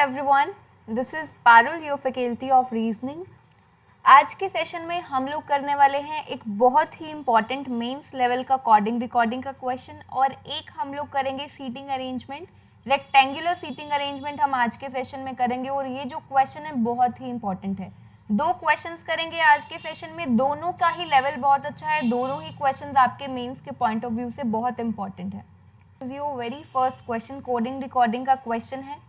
everyone, this is Parul, your faculty of reasoning. आज के session में हम लोग करने वाले हैं एक बहुत ही इम्पॉर्टेंट मेंस लेवल का कोडिंग रिकॉर्डिंग का क्वेश्चन और एक हम लोग करेंगे seating arrangement, rectangular seating arrangement हम आज के सेशन में करेंगे और ये जो क्वेश्चन है बहुत ही इम्पॉर्टेंट है। दो क्वेश्चंस करेंगे आज के सेशन में, दोनों का ही लेवल बहुत अच्छा है, दोनों ही क्वेश्चंस आपके मेंस के पॉइंट ऑफ व्यू से बहुत इंपॉर्टेंट है। Your very first question coding recording का क्वेश्चन है।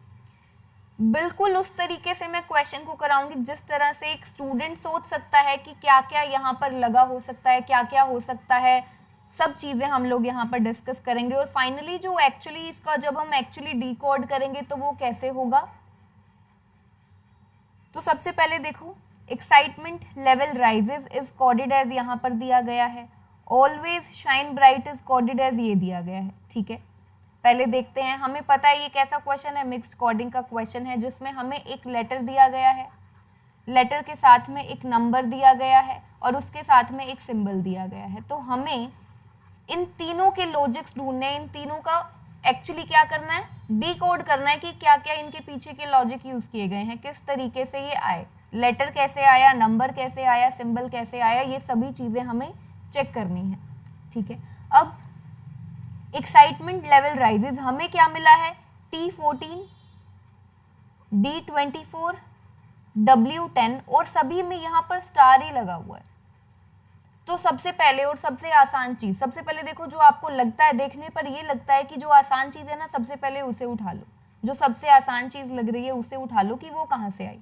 बिल्कुल उस तरीके से मैं क्वेश्चन को कराऊंगी जिस तरह से एक स्टूडेंट सोच सकता है कि क्या क्या यहाँ पर लगा हो सकता है, क्या क्या हो सकता है, सब चीज़ें हम लोग यहाँ पर डिस्कस करेंगे और फाइनली जो एक्चुअली इसका जब हम एक्चुअली डिकोड करेंगे तो वो कैसे होगा। तो सबसे पहले देखो, excitement level rises is coded as यहाँ पर दिया गया है, always shine bright is coded as ये दिया गया है। ठीक है, पहले देखते हैं। हमें पता है ये कैसा क्वेश्चन है, मिक्स्ड कोडिंग का क्वेश्चन है जिसमें हमें एक लेटर दिया गया है, लेटर के साथ में एक नंबर दिया गया है और उसके साथ में एक सिंबल दिया गया है। तो हमें इन तीनों के लॉजिक्स ढूंढने, इन तीनों का एक्चुअली क्या करना है, डिकोड करना है कि क्या क्या इनके पीछे के लॉजिक यूज किए गए हैं, किस तरीके से ये आए, लेटर कैसे आया, नंबर कैसे आया, सिंबल कैसे आया, ये सभी चीजें हमें चेक करनी है। ठीक है, अब एक्साइटमेंट लेवल राइजेस हमें क्या मिला है, T14, D24, W10 और सभी में यहाँ पर स्टार ही लगा हुआ है। तो सबसे पहले और सबसे आसान चीज, सबसे पहले देखो जो आपको लगता है, देखने पर ये लगता है कि जो आसान चीज है ना सबसे पहले उसे उठा लो, जो सबसे आसान चीज लग रही है उसे उठा लो कि वो कहाँ से आई।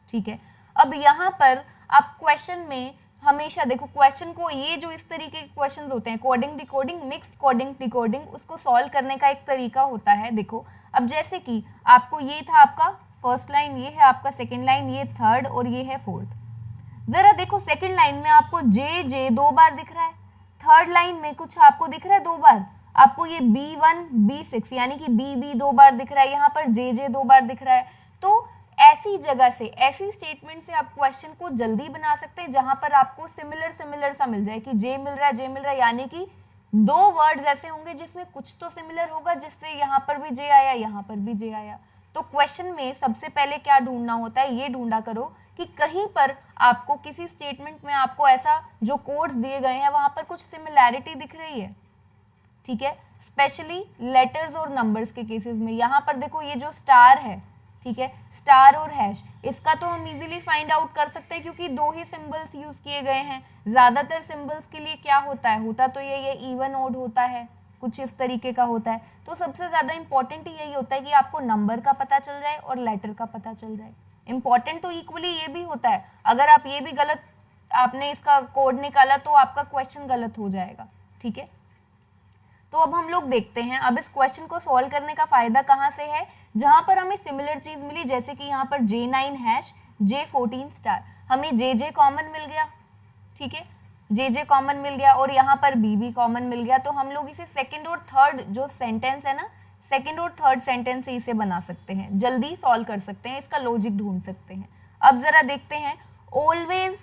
ठीक है, अब यहाँ पर आप क्वेश्चन में हमेशा देखो, क्वेश्चन को ये जो इस तरीके के क्वेश्चन होते हैं coding decoding, mixed coding decoding, उसको सॉल्व करने का एक तरीका होता है। देखो अब जैसे कि आपको ये था आपका फर्स्ट लाइन, ये है आपका सेकंड लाइन, ये थर्ड और ये है फोर्थ। जरा देखो सेकंड लाइन में आपको जे जे 2 बार दिख रहा है, थर्ड लाइन में कुछ आपको दिख रहा है 2 बार, आपको ये B1 B6 यानी कि B 2 बार दिख रहा है, यहाँ पर जे 2 बार दिख रहा है। तो ऐसी जगह से, ऐसी स्टेटमेंट से आप क्वेश्चन को जल्दी बना सकते हैं जहां पर आपको सिमिलर सा मिल जाए कि जे मिल रहा है, यानी कि 2 वर्ड्स ऐसे होंगे जिसमें कुछ तो सिमिलर होगा, जिससे यहाँ पर भी जे आया, यहाँ पर भी जे आया। तो क्वेश्चन में सबसे पहले क्या ढूंढना होता है, ये ढूंढा करो कि कहीं पर आपको किसी स्टेटमेंट में आपको ऐसा जो कोड्स दिए गए हैं वहां पर कुछ सिमिलैरिटी दिख रही है। ठीक है, स्पेशली लेटर्स और नंबर्स के केसेस में। यहाँ पर देखो ये जो स्टार है, ठीक है, स्टार और हैश, इसका तो हम इजीली फाइंड आउट कर सकते हैं क्योंकि 2 ही सिंबल्स यूज किए गए हैं। ज्यादातर सिंबल्स के लिए क्या होता है, होता तो ये इवन ऑड होता है, कुछ इस तरीके का होता है। तो सबसे ज्यादा इंपॉर्टेंट यही होता है कि आपको नंबर का पता चल जाए और लेटर का पता चल जाए। इंपॉर्टेंट तो इक्वली ये भी होता है, अगर आप ये भी गलत आपने इसका कोड निकाला तो आपका क्वेश्चन गलत हो जाएगा। ठीक है, तो अब हम लोग देखते हैं, अब इस क्वेश्चन को सॉल्व करने का फायदा कहाँ से है, जहां पर हमें सिमिलर चीज मिली, जैसे कि यहाँ पर J9 हैश, J14 स्टार, हमें जे कॉमन मिल गया। ठीक है, जे कॉमन मिल गया और यहाँ पर बी कॉमन मिल गया। तो हम लोग इसे सेकंड और थर्ड जो सेंटेंस है ना, सेकंड और थर्ड सेंटेंस से इसे बना सकते हैं, जल्दी सॉल्व कर सकते हैं, इसका लॉजिक ढूंढ सकते हैं। अब जरा देखते हैं, ऑलवेज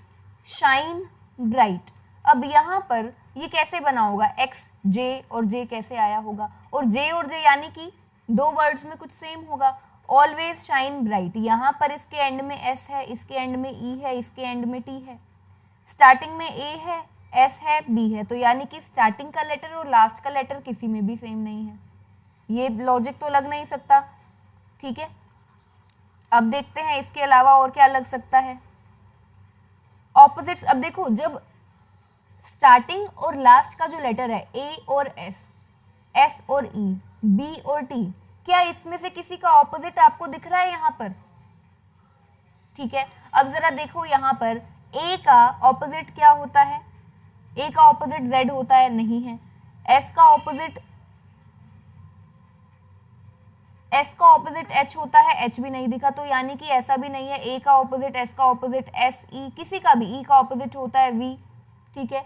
शाइन ब्राइट, अब यहाँ पर ये कैसे बना होगा, एक्स जे और जे कैसे आया होगा, और जे यानी कि 2 वर्ड्स में कुछ सेम होगा। ऑलवेज शाइन ब्राइट, यहाँ पर इसके एंड में एस है, इसके एंड में ई है, इसके एंड में टी है, स्टार्टिंग में ए है, एस है, बी है, तो यानी कि स्टार्टिंग का लेटर और लास्ट का लेटर किसी में भी सेम नहीं है। ये लॉजिक तो लग नहीं सकता। ठीक है, अब देखते हैं इसके अलावा और क्या लग सकता है। ऑपोजिट्स, अब देखो जब स्टार्टिंग और लास्ट का जो लेटर है ए और एस, एस और ई, बी और टी, क्या इसमें से किसी का ऑपोजिट आपको दिख रहा है यहाँ पर। ठीक है, अब जरा देखो यहाँ पर ए का ऑपोजिट क्या होता है, ए का ऑपोजिट जेड होता है, नहीं है। एस का ऑपोजिट एच होता है, एच भी नहीं दिखा, तो यानी कि ऐसा भी नहीं है। ए का ऑपोजिट, एस का ऑपोजिट एस, ई, किसी का भी, ई का ऑपोजिट होता है वी। ठीक है,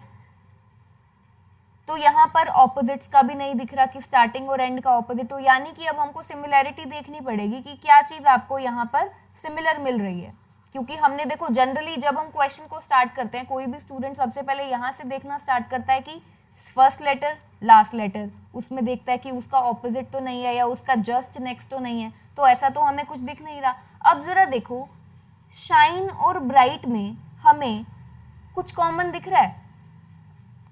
तो यहाँ पर ऑपोजिट्स का भी नहीं दिख रहा कि स्टार्टिंग और एंड का ऑपोजिट हो, यानी कि अब हमको सिमिलैरिटी देखनी पड़ेगी कि क्या चीज आपको यहाँ पर सिमिलर मिल रही है। क्योंकि हमने देखो जनरली जब हम क्वेश्चन को स्टार्ट करते हैं, कोई भी स्टूडेंट सबसे पहले यहाँ से देखना स्टार्ट करता है कि फर्स्ट लेटर लास्ट लेटर, उसमें देखता है कि उसका ऑपोजिट तो नहीं है या उसका जस्ट नेक्स्ट तो नहीं है, तो ऐसा तो हमें कुछ दिख नहीं रहा। अब जरा देखो शाइन और ब्राइट में हमें कुछ कॉमन दिख रहा है,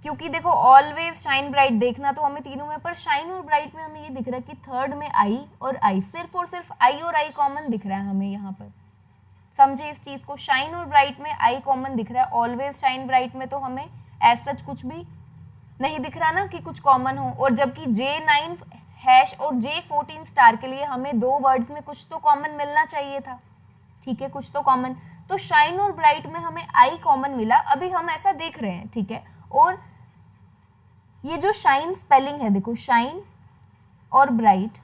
क्योंकि देखो ऑलवेज शाइन ब्राइट देखना तो हमें तीनों में, पर शाइन और ब्राइट में हमें ये दिख रहा है कि थर्ड में आई और आई, सिर्फ और सिर्फ आई और आई कॉमन दिख रहा है हमें यहाँ पर। समझे इस चीज को, शाइन और ब्राइट में आई कॉमन दिख रहा है, ऑलवेज शाइन ब्राइट में तो हमें एज सच कुछ भी नहीं दिख रहा ना कि कुछ कॉमन हो। और जबकि J9 हैश और J14 स्टार के लिए हमें दो वर्ड्स में कुछ तो कॉमन मिलना चाहिए था, ठीक है, कुछ तो कॉमन। तो शाइन और ब्राइट में हमें आई कॉमन मिला, अभी हम ऐसा देख रहे हैं, ठीक है। और ये जो शाइन स्पेलिंग है, देखो शाइन और ब्राइट,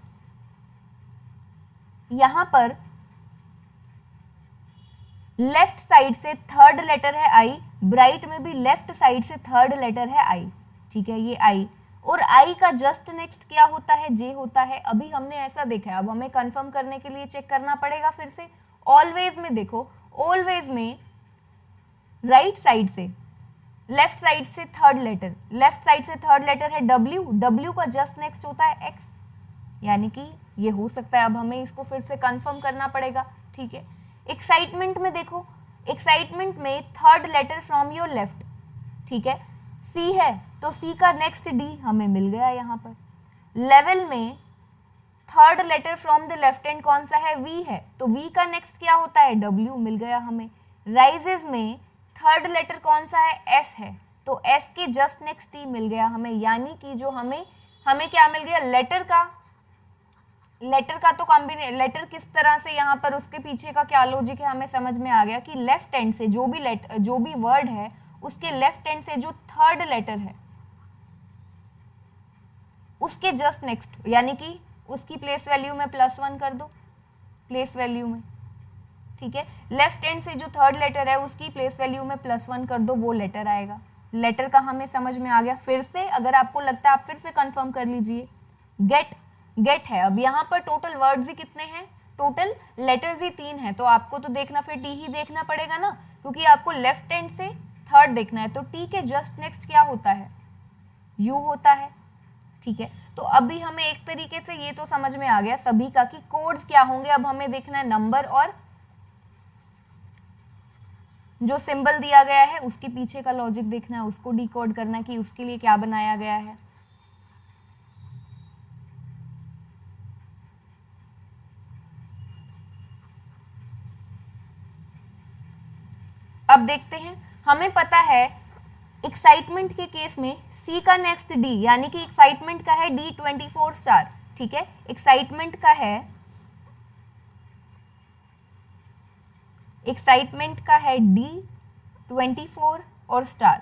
यहां पर लेफ्ट साइड से थर्ड लेटर है आई, ब्राइट में भी लेफ्ट साइड से थर्ड लेटर है आई, ठीक है, ये आई। और आई का जस्ट नेक्स्ट क्या होता है, जे होता है। अभी हमने ऐसा देखा है, अब हमें कंफर्म करने के लिए चेक करना पड़ेगा फिर से। ऑलवेज में देखो, ऑलवेज में राइट साइड से लेफ्ट साइड से थर्ड लेटर, लेफ्ट साइड से थर्ड लेटर है डब्ल्यू, डब्ल्यू का जस्ट नेक्स्ट होता है एक्स, यानी कि ये हो सकता है। अब हमें इसको फिर से कंफर्म करना पड़ेगा, ठीक है। एक्साइटमेंट में देखो, एक्साइटमेंट में third letter from your left, ठीक है, सी है तो सी का नेक्स्ट डी हमें मिल गया यहाँ पर। लेवल में third letter from the left hand कौन सा है, वी है, तो वी का नेक्स्ट क्या होता है, डब्ल्यू, मिल गया हमें। राइजेस में थर्ड लेटर कौन सा है, एस है, तो एस के जस्ट नेक्स्ट टी मिल गया हमें, यानी कि जो हमें क्या मिल गया, लेटर का तो कॉम्बिनेशन, लेटर किस तरह से यहाँ पर उसके पीछे का क्या लॉजिक है हमें समझ में आ गया कि लेफ्ट हैंड से जो भी वर्ड है उसके लेफ्ट हैंड से जो थर्ड लेटर है उसके जस्ट नेक्स्ट, यानी कि उसकी प्लेस वैल्यू में +1 कर दो, प्लेस वैल्यू में, ठीक है। लेफ्ट हैंड से जो थर्ड लेटर है उसकी प्लेस वैल्यू में +1 कर दो, वो लेटर आएगा। लेटर का हमें समझ में आ गया। फिर से अगर आपको लगता है आप फिर से कंफर्म कर लीजिए। गेट है, अब यहाँ पर टोटल वर्ड्स ही कितने हैं, टोटल लेटर्स ही 3 है, तो आपको तो देखना फिर टी ही देखना पड़ेगा ना, क्योंकि आपको लेफ्ट हैंड से थर्ड देखना है। तो टी के जस्ट नेक्स्ट क्या होता है, यू होता है, ठीक है। तो अभी हमें एक तरीके से ये तो समझ में आ गया सभी का कि कोड्स क्या होंगे। अब हमें देखना है नंबर और जो सिंबल दिया गया है उसके पीछे का लॉजिक देखना है, उसको डिकोड करना है कि उसके लिए क्या बनाया गया है। अब देखते हैं, हमें पता है एक्साइटमेंट के केस में सी का नेक्स्ट डी, यानी कि एक्साइटमेंट का है D24 स्टार, ठीक है, एक्साइटमेंट का है D24 और स्टार,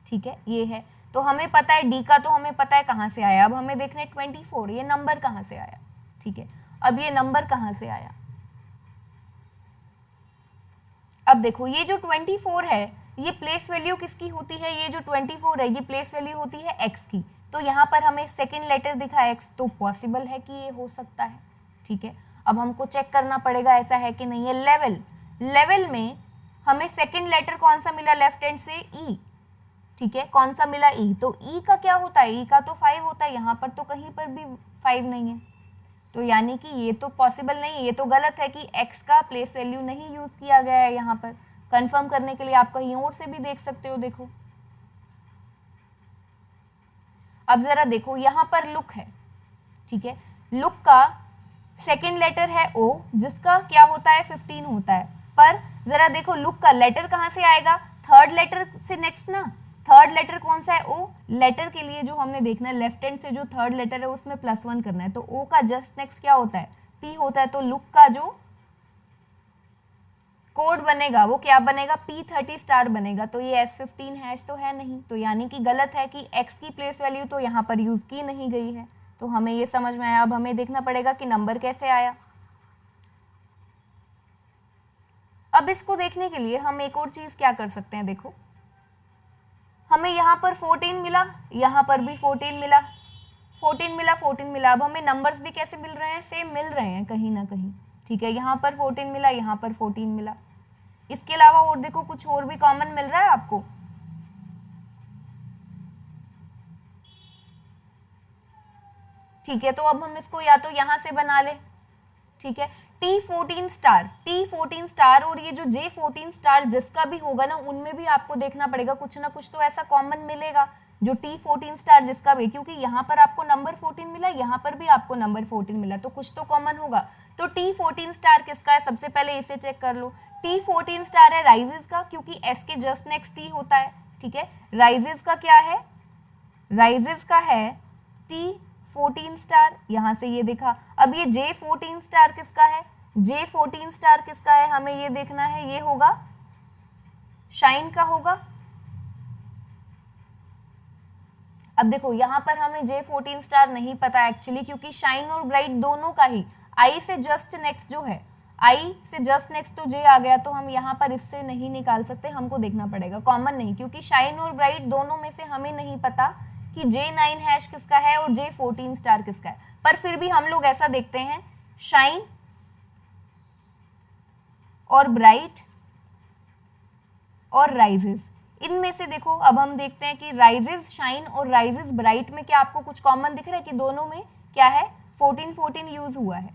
ठीक है, ये है। तो हमें पता है डी का, तो हमें पता है कहाँ से आया। अब हमें देखना है 24, ये नंबर कहाँ से आया, ठीक है। अब ये नंबर कहाँ से आया, अब देखो ये जो 24 है ये प्लेस वैल्यू किसकी होती है, ये जो 24 है ये प्लेस वैल्यू होती है x की। तो यहाँ पर हमें सेकंड लेटर दिखा x, तो पॉसिबल है कि ये हो सकता है, ठीक है। अब हमको चेक करना पड़ेगा ऐसा है कि नहीं है। लेवल में हमें सेकंड लेटर कौन सा मिला, लेफ्ट हैंड से ई, ठीक है, कौन सा मिला, ई। तो ई का क्या होता है, ई का तो 5 होता है, यहाँ पर तो कहीं पर भी 5 नहीं है, तो यानी कि ये तो पॉसिबल नहीं है, ये तो गलत है कि x का प्लेस वैल्यू नहीं यूज किया गया है। यहाँ पर कंफर्म करने के लिए आप कहीं और से भी देख सकते हो, देखो। अब जरा देखो यहाँ पर लुक है, ठीक है, लुक का सेकंड लेटर है ओ, जिसका क्या होता है 15 होता है। पर जरा देखो लुक का लेटर कहाँ से आएगा, थर्ड लेटर से नेक्स्ट ना, थर्ड लेटर कौन सा है, ओ। लेटर के लिए जो हमने देखना है लेफ्ट हैंड से जो थर्ड लेटर है उसमें +1 करना है, तो ओ का जस्ट नेक्स्ट क्या होता है, पी होता है। तो लुक का जो कोड बनेगा वो क्या बनेगा, P30 स्टार बनेगा। तो ये S15 हैश तो है नहीं, तो यानी कि गलत है कि x की प्लेस वैल्यू तो यहाँ पर यूज की नहीं गई है। तो हमें ये समझ में आया। अब हमें देखना पड़ेगा कि नंबर कैसे आया। अब इसको देखने के लिए हम एक और चीज क्या कर सकते हैं, देखो हमें यहाँ पर 14 मिला, यहाँ पर भी 14 मिला, 14 मिला, 14 मिला। अब हमें नंबर्स भी कैसे मिल रहे हैं, सेम मिल रहे हैं कहीं ना कहीं, ठीक है। यहाँ पर 14 मिला, यहाँ पर 14 मिला। इसके अलावा और देखो कुछ और भी कॉमन मिल रहा है आपको, ठीक है, तो अब हम इसको या तो यहाँ से बना ले, ठीक है, T14 स्टार, T14 स्टार और ये जो J14 स्टार जिसका भी होगा ना, उनमें भी आपको देखना पड़ेगा कुछ ना कुछ तो ऐसा कॉमन मिलेगा, जो T14 स्टार जिसका भी, क्योंकि यहाँ पर आपको नंबर 14 मिला, यहाँ पर भी आपको नंबर 14 मिला, तो कुछ तो कॉमन होगा। तो T14 स्टार किसका है, सबसे पहले इसे चेक कर लो। T14 स्टार है राइजेस का, क्योंकि S के जस्ट नेक्स्ट T होता है, ठीक है। राइजेस का क्या है, राइजेस का है T14 स्टार, यहां से ये देखा। अब ये J14 स्टार किसका है, J14 स्टार किसका है, हमें ये देखना है, ये होगा शाइन का होगा। अब देखो यहाँ पर हमें J14 स्टार नहीं पता एक्चुअली, क्योंकि शाइन और ब्राइट दोनों का ही I से जस्ट नेक्स्ट जो है, I से जस्ट नेक्स्ट तो J आ गया, तो हम यहाँ पर इससे नहीं निकाल सकते, हमको देखना पड़ेगा, कॉमन नहीं, क्योंकि शाइन और ब्राइट दोनों में से हमें नहीं पता कि J9 हैश किसका है और J14 स्टार किसका है। पर फिर भी हम लोग ऐसा देखते हैं, शाइन और ब्राइट और राइजेस, इनमें से देखो अब हम देखते हैं कि राइजेस शाइन और राइजेस ब्राइट में क्या आपको कुछ कॉमन दिख रहा है कि दोनों में क्या है, 14 यूज हुआ है,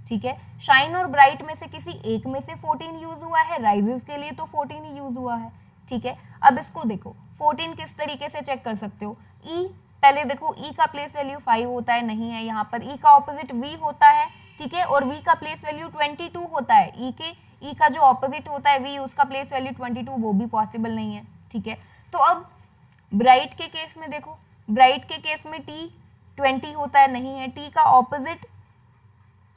ठीक है। शाइन और ब्राइट में से किसी एक में से 14 यूज हुआ है, राइजेस के लिए तो 14 ही यूज हुआ है, ठीक है। अब इसको देखो 14 किस तरीके से चेक कर सकते हो, ई, पहले देखो ई का प्लेस वैल्यू 5 होता है, नहीं है यहाँ पर, ई का ऑपोजिट वी होता है, ठीक है, और वी का प्लेस वैल्यू 22 होता है, ई का जो ऑपोजिट होता है वी, उसका प्लेस वैल्यू 22, वो भी पॉसिबल नहीं है, ठीक है। तो अब ब्राइट के केस में देखो, ब्राइट के केस में टी 20 होता है, नहीं है, टी का ऑपोजिट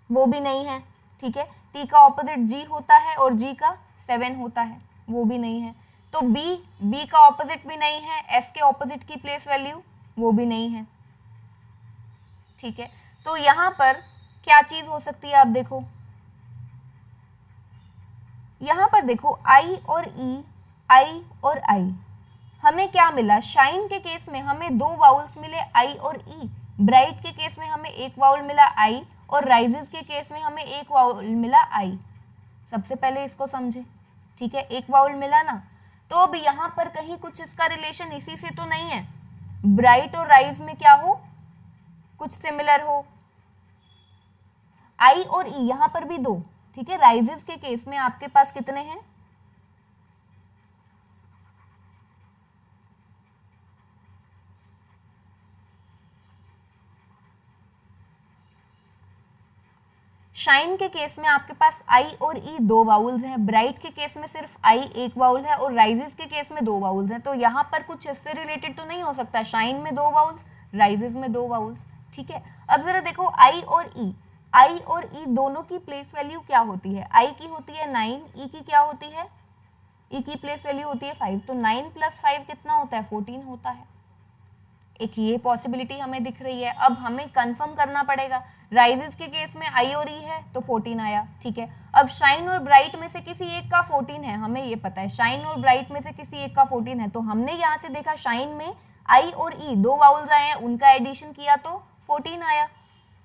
वो भी नहीं है, ठीक है, टी का ऑपोजिट जी होता है और जी का 7 होता है, वो भी नहीं है। तो बी का ऑपोजिट भी नहीं है, एस के ऑपोजिट की प्लेस वैल्यू वो भी नहीं है, ठीक है। तो यहां पर क्या चीज हो सकती है, आप देखो यहां पर देखो आई और ई, आई और आई, हमें क्या मिला, शाइन के केस में हमें 2 वाउल्स मिले आई और ई, ब्राइट के केस में हमें 1 वाउल मिला आई, और राइजेस के केस में हमें 1 वाउल मिला आई। सबसे पहले इसको समझे, ठीक है, 1 वाउल मिला ना, तो अब यहां पर कहीं कुछ इसका रिलेशन इसी से तो नहीं है, ब्राइट और राइज में क्या हो, कुछ सिमिलर हो, आई और ई यहां पर भी 2, ठीक है। राइजेस के केस में आपके पास कितने हैं, शाइन के केस में आपके पास आई और ई 2 वाउल्स हैं, ब्राइट के केस में सिर्फ आई 1 वाउल है, और राइजेस के केस में 2 वाउल्स हैं। तो यहाँ पर कुछ इससे रिलेटेड तो नहीं हो सकता, शाइन में 2 वाउल्स, राइजेस में 2 वाउल्स, ठीक है। अब जरा देखो आई और ई दोनों की प्लेस वैल्यू क्या होती है, आई की होती है 9, ई की क्या होती है, ई की प्लेस वैल्यू होती है 5, तो 9 + 5 कितना होता है, 14 होता है। एक ये पॉसिबिलिटी हमें दिख रही है। अब हमें कंफर्म करना पड़ेगा, राइजेस के केस में आई और ई है तो 14 आया, ठीक है। अब शाइन और ब्राइट में से किसी एक का 14 है, हमें ये पता है शाइन और ब्राइट में से किसी एक का 14 है, तो हमने यहाँ से देखा शाइन में आई और ई 2 वाउल्स आए हैं, उनका एडिशन किया तो 14 आया,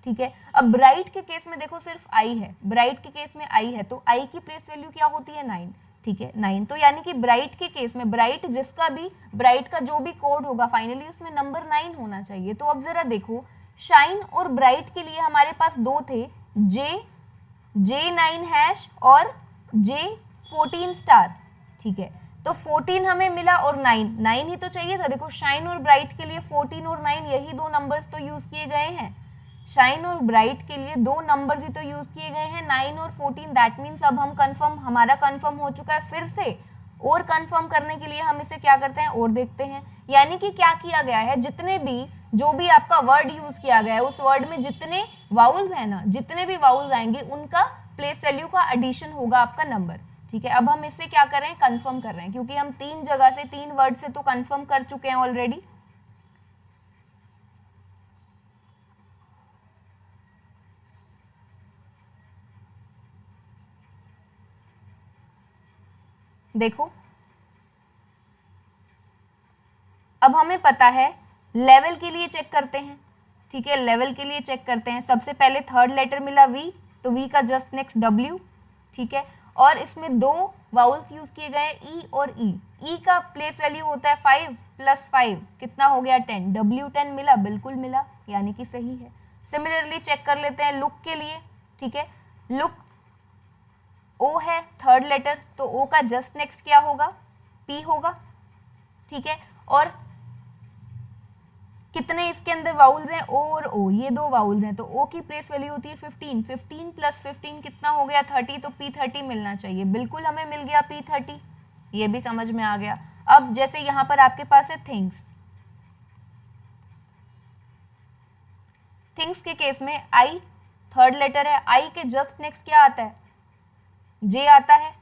ठीक है। अब ब्राइट के केस में देखो सिर्फ आई है, ब्राइट के केस में आई है, तो आई की प्लेस वैल्यू क्या होती है, 9, ठीक है, 9। तो यानी कि ब्राइट के केस में, ब्राइट जिसका भी, ब्राइट का जो भी कोड होगा फाइनली उसमें नंबर 9 होना चाहिए। तो अब जरा देखो, शाइन और ब्राइट के लिए हमारे पास 2 थे, J9 हैश और J14 स्टार, ठीक है। तो 14 हमें मिला और 9 ही तो चाहिए था। देखो शाइन और ब्राइट के लिए 14 और 9 यही 2 नंबर्स तो यूज किए गए हैं, शाइन और ब्राइट के लिए 2 नंबर्स ही तो यूज किए गए हैं, 9 और 14। दैट मीन्स अब हम कंफर्म, हमारा कंफर्म हो चुका है। फिर से और कंफर्म करने के लिए हम इसे क्या करते हैं, और देखते हैं। यानी कि क्या किया गया है, जितने भी, जो भी आपका वर्ड यूज किया गया है उस वर्ड में जितने वाउल्स है ना, जितने भी वाउल्स आएंगे उनका प्लेस वैल्यू का एडिशन होगा आपका नंबर, ठीक है। अब हम इससे क्या कर रहे हैं, कंफर्म कर रहे हैं, क्योंकि हम 3 जगह से 3 वर्ड से तो कंफर्म कर चुके हैं ऑलरेडी। देखो अब हमें पता है, लेवल के लिए चेक करते हैं, ठीक है, लेवल के लिए चेक करते हैं। सबसे पहले 3rd लेटर मिला V, तो V का जस्ट नेक्स्ट W, ठीक है, और इसमें 2 वाउल्स यूज किए गए ई और ई। ई का प्लेस वैल्यू होता है 5 + 5 कितना हो गया 10। W10 मिला, बिल्कुल मिला, यानी कि सही है। सिमिलरली चेक कर लेते हैं लुक के लिए, ठीक है। लुक ओ है, थर्ड लेटर, तो ओ का जस्ट नेक्स्ट क्या होगा, पी होगा, ठीक है। और कितने इसके अंदर वाउल्स हैं, ओ और ओ, ये 2 वाउल्स हैं, तो ओ की प्लेस वैल्यू होती है 15। 15 + 15 कितना हो गया 30, तो P30 मिलना चाहिए, बिल्कुल हमें मिल गया P30, ये भी समझ में आ गया। अब जैसे यहाँ पर आपके पास है थिंग्स, थिंग्स के केस में आई थर्ड लेटर है, आई के जस्ट नेक्स्ट क्या आता है, जे आता है,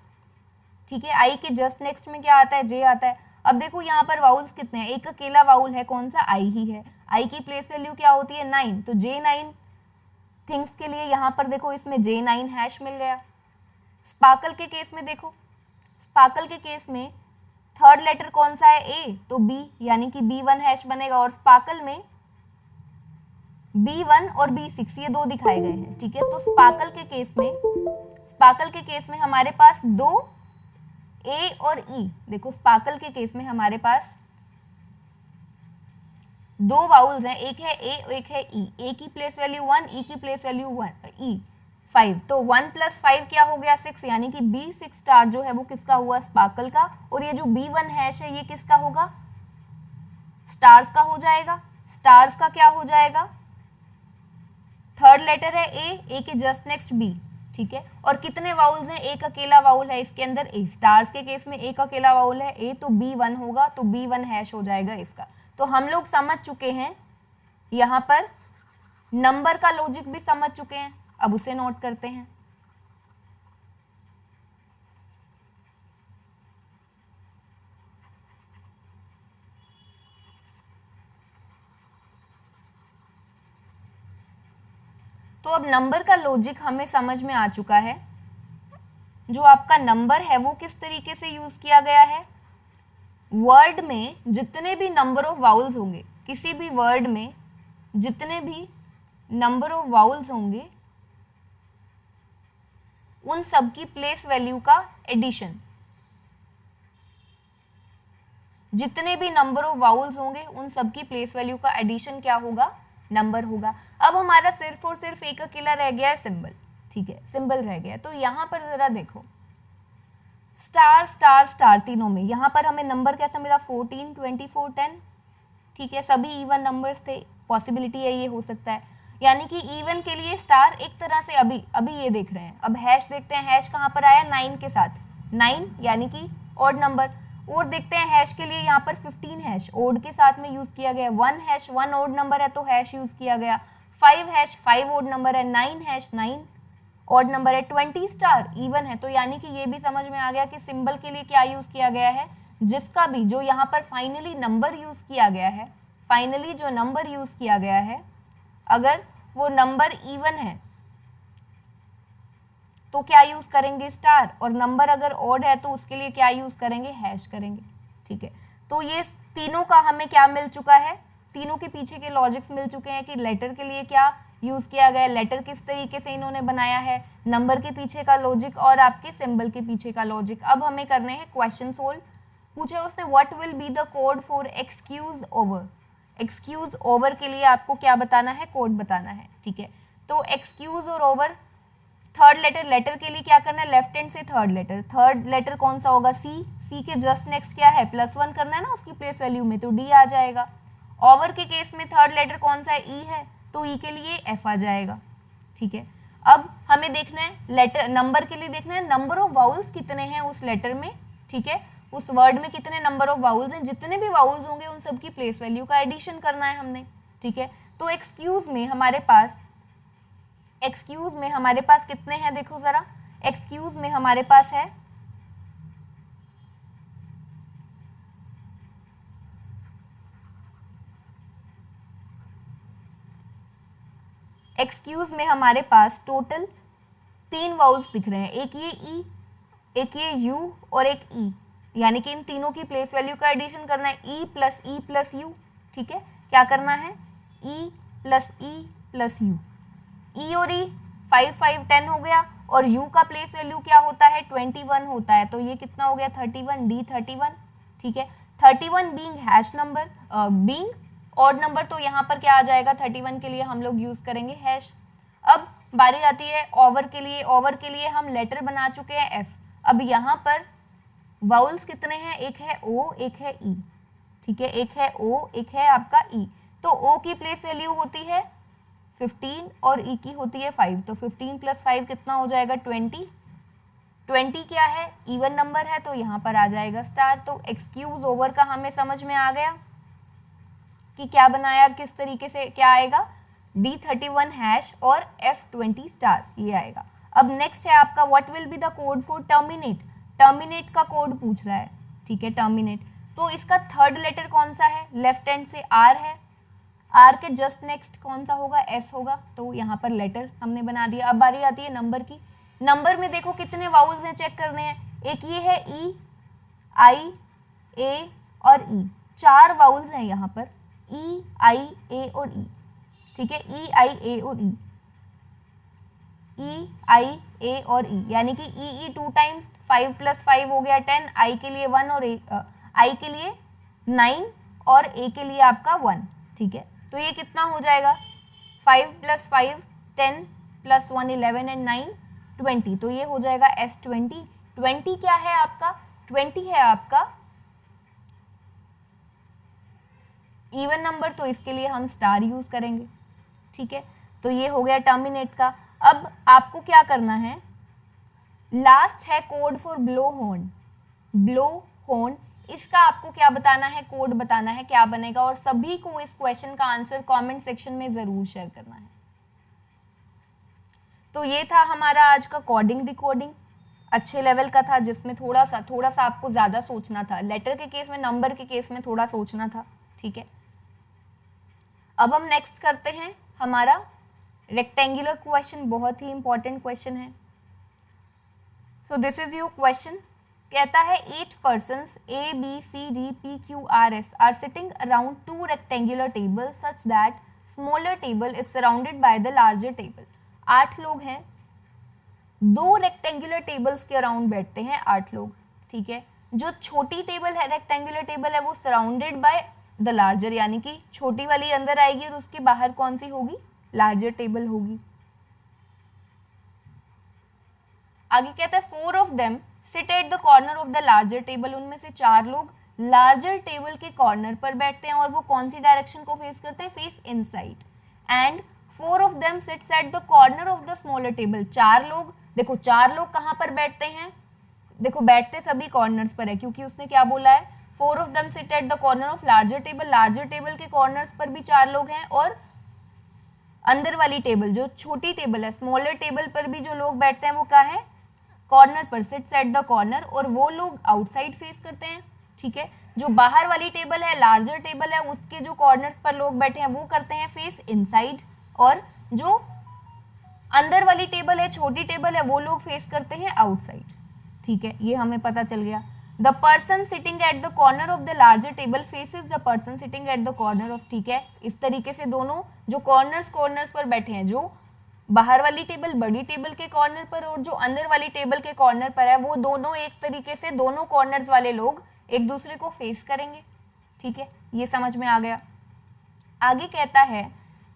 ठीक है। आई के जस्ट नेक्स्ट में क्या आता है, जे आता है। अब देखो यहाँ पर वाउल्स कितने हैं, एक अकेला वाउल है, कौन सा, आई ही है। आई की प्लेस वैल्यू क्या होती है 9, तो J9 थिंग्स के लिए यहाँ पर देखो इसमें J9 हैश मिल गया। स्पार्कल के केस में देखो, स्पार्कल के केस में थर्ड लेटर कौन सा है, ए, तो B, यानी कि B1 हैश बनेगा। और स्पार्कल में B1 और B6 ये 2 दिखाए गए हैं, ठीक है। तो स्पार्कल के केस में हमारे पास 2 ए और ई, देखो स्पार्कल के केस में हमारे पास 2 वाउल्स हैं, एक है ए एक है ई। ए की प्लेस वैल्यू 1, ई की प्लेस वैल्यू 1, ई 5, तो 1 + 5 क्या हो गया 6, यानी कि B6 स्टार जो है वो किसका हुआ, स्पार्कल का। और ये जो B1 हैश है ये किसका होगा, स्टार्स का हो जाएगा। स्टार्स का क्या हो जाएगा, थर्ड लेटर है ए के जस्ट नेक्स्ट बी, ठीक है। और कितने वाउल्स हैं, एक अकेला वाउल है इसके अंदर ए। स्टार्स के केस में एक अकेला वाउल है ए, तो B1 होगा, तो B1 हैश हो जाएगा इसका। तो हम लोग समझ चुके हैं, यहाँ पर नंबर का लॉजिक भी समझ चुके हैं, अब उसे नोट करते हैं। तो अब नंबर का लॉजिक हमें समझ में आ चुका है। जो आपका नंबर है वो किस तरीके से यूज किया गया है, वर्ड में जितने भी नंबर ऑफ वाउल्स होंगे, किसी भी वर्ड में जितने भी नंबर ऑफ वाउल्स होंगे उन सब की प्लेस वैल्यू का एडिशन, जितने भी नंबर ऑफ वाउल्स होंगे उन सब की प्लेस वैल्यू का एडिशन क्या होगा, नंबर होगा। अब हमारा सिर्फ और सिर्फ एक अकेला रह गया है सिंबल, ठीक है, सिंबल रह गया। तो यहाँ पर जरा देखो, स्टार स्टार स्टार तीनों में यहाँ पर हमें नंबर कैसा मिला 14, 24, 10, ठीक है। सभी इवन नंबर्स थे, पॉसिबिलिटी है ये हो सकता है, यानी कि इवन के लिए स्टार एक तरह से अभी ये देख रहे हैं। अब हैश देखते हैं, हैश कहाँ पर आया 9 के साथ, 9 यानी कि ऑड नंबर। और देखते हैं हैश के लिए यहाँ पर 15 हैश ओड के साथ में यूज किया गया। 1 हैश 1 ओड नंबर है तो हैश यूज किया गया। 5 हैश 5 ओड नंबर है। 9 हैश 9 ऑड नंबर है। 20 स्टार इवन है, तो यानी कि ये भी समझ में आ गया कि सिंबल के लिए क्या यूज किया गया है, जिसका भी जो यहाँ पर फाइनली नंबर यूज किया गया है, फाइनली जो नंबर यूज किया गया है, अगर वो नंबर इवन है तो क्या यूज करेंगे स्टार, और नंबर अगर ऑड है तो उसके लिए क्या यूज करेंगे, हैश करेंगे, ठीक है। तो ये तीनों का हमें क्या मिल चुका है, तीनों के पीछे के लॉजिक्स मिल चुके हैं कि लेटर के लिए क्या यूज किया गया है, लेटर किस तरीके से इन्होंने बनाया है, नंबर के पीछे का लॉजिक और आपके सिंबल के पीछे का लॉजिक। अब हमें करने हैं क्वेश्चन सोल्व। पूछे उसने what will be the code for excuse over. Excuse over के लिए आपको क्या बताना है, कोड बताना है, ठीक है। तो एक्सक्यूज और ओवर, थर्ड लेटर, लेटर के लिए क्या करना है, लेफ्ट हैंड से थर्ड लेटर, थर्ड लेटर कौन सा होगा, सी, सी के जस्ट नेक्स्ट क्या है +1 करना है ना उसकी प्लेस वैल्यू में, तो डी आ जाएगा। ओवर के केस में थर्ड लेटर कौन सा है, ई है, तो ई के लिए एफ आ जाएगा, ठीक है। अब हमें देखना है लेटर, नंबर के लिए देखना है नंबर ऑफ वाउल्स कितने हैं उस लेटर में, ठीक है, उस वर्ड में कितने नंबर ऑफ वाउल्स हैं, जितने भी वाउल्स होंगे उन सब की प्लेस वैल्यू का एडिशन करना है हमने, ठीक है। तो एक्सक्यूज में हमारे पास कितने हैं, देखो जरा, एक्सक्यूज में हमारे पास है टोटल 3 वाउल्स दिख रहे हैं, एक ये ई, एक ये यू और एक ई, यानी कि इन तीनों की प्लेस वैल्यू का एडिशन करना है, ई प्लस यू, ठीक है। क्या करना है, ई प्लस यू, ई और ई 5 5 10 हो गया, और u का प्लेस वैल्यू क्या होता है 21 होता है, तो ये कितना हो गया 31, d 31, ठीक है। 31 being hash number, being odd number, तो यहाँ पर क्या आ जाएगा 31 के लिए हम लोग यूज करेंगे हैश। अब बारी आती है ओवर के लिए। ओवर के लिए हम लेटर बना चुके हैं f। अब यहाँ पर वाउल्स कितने हैं, एक है o, एक है e, ठीक है, एक है o, एक है आपका e। तो o की प्लेस वैल्यू होती है 15 और e की होती है 5, तो 15 + 5 कितना हो जाएगा 20। 20 क्या है, इवन नंबर है, तो यहाँ पर आ जाएगा स्टार। तो एक्सक्यूज ओवर का हमें समझ में आ गया कि क्या बनाया, किस तरीके से क्या आएगा, D31 हैश और F20 स्टार, ये आएगा। अब नेक्स्ट है आपका what will be the code for terminate. Terminate का कोड पूछ रहा है, ठीक है, टर्मिनेट। तो इसका थर्ड लेटर कौन सा है, लेफ्ट हैंड से R है, R के जस्ट नेक्स्ट कौन सा होगा, S होगा, तो यहाँ पर लेटर हमने बना दिया। अब बारी आती है नंबर की। नंबर में देखो कितने वाउल्स हैं, चेक करने हैं। एक ये है E, I, A और E, 4 वाउल्स हैं यहाँ पर, E, I, A और E, ठीक है, E, I, A और E, E, I, A और E, यानी कि E 2 टाइम्स, 5 + 5 हो गया 10, I के लिए 1 और I के लिए 9 और A के लिए आपका 1, ठीक है। तो ये कितना हो जाएगा 5 + 5 10 + 1 11 एंड 9 20, तो ये हो जाएगा S20। 20 क्या है आपका, 20 है आपका इवन नंबर, तो इसके लिए हम स्टार यूज करेंगे, ठीक है। तो ये हो गया टर्मिनेट का। अब आपको क्या करना है, लास्ट है code for blow horn. Blow horn, इसका आपको क्या बताना है, कोड बताना है, क्या बनेगा, और सभी को इस क्वेश्चन का आंसर कमेंट सेक्शन में जरूर शेयर करना है। तो ये था हमारा आज का कोडिंग डिकोडिंग, अच्छे लेवल का था, जिसमें थोड़ा सा आपको ज्यादा सोचना था। लेटर के केस में, नंबर के केस में थोड़ा सोचना था, ठीक है। अब हम नेक्स्ट करते हैं हमारा रेक्टेंगुलर क्वेश्चन, बहुत ही इंपॉर्टेंट क्वेश्चन है। So this is your question. कहता है 8 persons A, B, C, D, P, Q, R, S are sitting around 2 rectangular tables such that smaller table is surrounded by the larger table। 8 लोग हैं, 2 rectangular tables के around बैठते हैं 8 लोग, ठीक है। जो छोटी टेबल है, रेक्टेंगुलर टेबल है, वो सराउंडेड बाय द लार्जर, यानी कि छोटी वाली अंदर आएगी और उसके बाहर कौन सी होगी, लार्जर टेबल होगी। आगे कहता है 4 of them sit at the corner of the larger table। उनमें से 4 लोग लार्जर टेबल के कॉर्नर पर बैठते हैं और वो कौन सी डायरेक्शन को फेस करते हैं, face inside. And 4 of them sits at the corner of the smaller table। 4 लोग, देखो 4 लोग कहाँ पर बैठते हैं, देखो बैठते सभी कॉर्नर्स पर है, क्योंकि उसने क्या बोला है 4 of them sit at the corner of larger table। Larger table के कॉर्नर्स पर भी 4 लोग हैं, और अंदर वाली टेबल जो छोटी टेबल है, स्मॉलर टेबल पर भी जो लोग बैठते हैं वो क्या है, कॉर्नर पर, सिट्स एट द कॉर्नर, और वो लोग आउटसाइड फेस करते हैं, ठीक है। जो बाहर वाली टेबल है, लार्जर टेबल है, उसके जो कॉर्नर्स पर लोग बैठे हैं वो करते हैं फेस इनसाइड, और जो अंदर वाली टेबल है, छोटी टेबल है, वो लोग फेस करते हैं आउटसाइड, ठीक है। ये हमें पता चल गया। The person sitting at the corner of the larger table faces the person sitting at the corner of, ठीक है। इस तरीके से दोनों जो कॉर्नर्स पर बैठे हैं, जो बाहर वाली टेबल बड़ी टेबल के कॉर्नर पर और जो अंदर वाली टेबल के कॉर्नर पर है, वो दोनों एक तरीके से, दोनों कॉर्नर्स वाले लोग एक दूसरे को फेस करेंगे, ठीक है। ये समझ में आ गया। आगे कहता है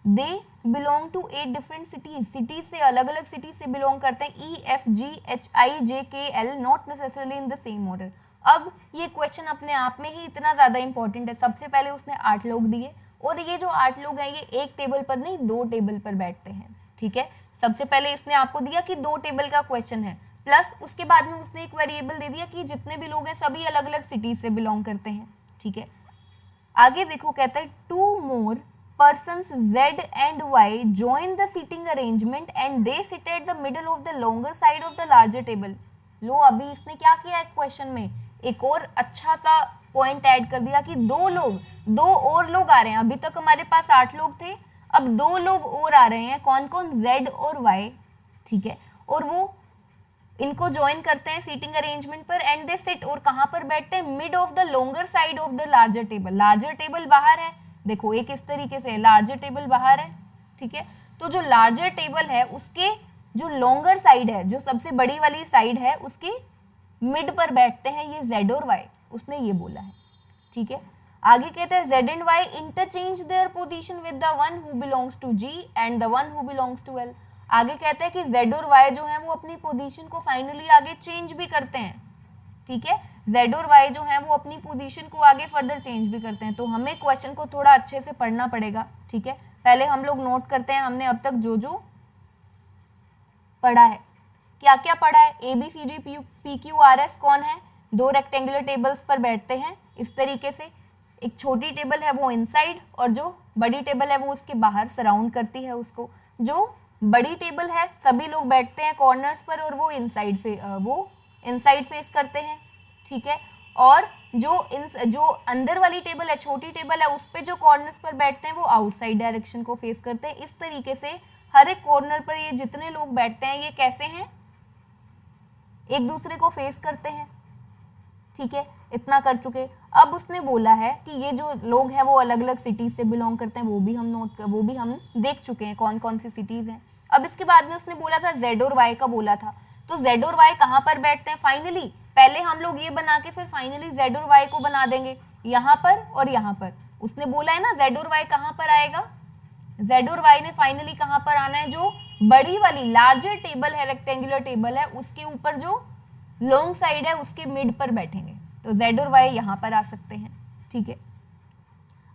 they belong to 8 different cities. Cities से, अलग अलग सिटीज से बिलोंग करते हैं, EFGHIJKL, not necessarily in the same order. अब ये क्वेश्चन अपने आप में ही इतना ज्यादा इंपॉर्टेंट है। सबसे पहले उसने 8 लोग दिए, और ये जो 8 लोग हैं ये एक टेबल पर नहीं 2 टेबल पर बैठते हैं, ठीक है। सबसे पहले इसने आपको दिया कि 2 टेबल का क्वेश्चन है, प्लस उसके बाद में उसने एक वेरिएबल दे दिया कि जितने भी लोग हैं सभी अलग अलग सिटीज से बिलोंग करते हैं, ठीक है। आगे देखो कहता है 2 more persons Z and Y join the seating arrangement and they sit at the middle of the longer side of the larger table। लो अभी इसने क्या किया है क्वेश्चन में, एक और अच्छा सा पॉइंट ऐड कर दिया कि 2 और लोग आ रहे हैं। अभी तक हमारे पास 8 लोग थे, अब 2 लोग और आ रहे हैं, कौन कौन, Z और Y, ठीक है। और वो इनको ज्वाइन करते हैं सीटिंग अरेंजमेंट पर, एंड दे सिट, और कहां पर बैठते हैं, mid of the longer side of the larger table. Larger table बाहर है, देखो एक इस तरीके से लार्जर टेबल बाहर है, ठीक है। तो जो लार्जर टेबल है उसके जो लॉन्गर साइड है, जो सबसे बड़ी वाली साइड है, उसके मिड पर बैठते हैं ये z और y, उसने ये बोला है। ठीक है, आगे कहते हैं z and y interchange their position with the one who belongs to g and the one who belongs to l। आगे कहते हैं कि z और y जो है वो अपनी पोजीशन को फाइनली आगे चेंज भी करते हैं। ठीक है, z और y जो है वो अपनी पोजीशन को आगे फर्दर चेंज भी करते हैं। तो हमें क्वेश्चन को थोड़ा अच्छे से पढ़ना पड़ेगा। ठीक है, पहले हम लोग नोट करते हैं हमने अब तक जो जो पढ़ा है। क्या क्या पढ़ा है? A B C D P Q R S कौन है? दो रेक्टेंगुलर टेबल्स पर बैठते हैं इस तरीके से, एक छोटी टेबल है वो इनसाइड और जो बड़ी टेबल है वो उसके बाहर सराउंड करती है उसको। जो बड़ी टेबल है सभी लोग बैठते हैं कॉर्नर्स पर और वो इनसाइड फेस करते हैं। ठीक है, और जो अंदर वाली टेबल है, छोटी टेबल है, उस पे जो कॉर्नर्स पर बैठते हैं वो आउटसाइड डायरेक्शन को फेस करते हैं। इस तरीके से हर एक कॉर्नर पर ये जितने लोग बैठते हैं ये कैसे हैं? एक दूसरे को फेस करते हैं। ठीक है, इतना कर चुके। अब उसने बोला है कि ये जो लोग हैं वो अलग अलग सिटीज से बिलोंग करते हैं, वो भी हम देख चुके हैं कौन कौन सी सिटीज हैं। अब इसके बाद में उसने बोला था z और y का बोला था, तो z और y कहाँ पर बैठते हैं फाइनली? पहले हम लोग ये बना के फिर फाइनली z और y को बना देंगे, यहाँ पर और यहाँ पर। उसने बोला है ना z और y कहाँ पर आएगा, z और y ने फाइनली कहाँ पर आना है? जो बड़ी वाली लार्जर टेबल है, रेक्टेंगुलर टेबल है, उसके ऊपर जो लॉन्ग साइड है उसके मिड पर बैठेंगे। तो z और y यहाँ पर आ सकते हैं। ठीक है,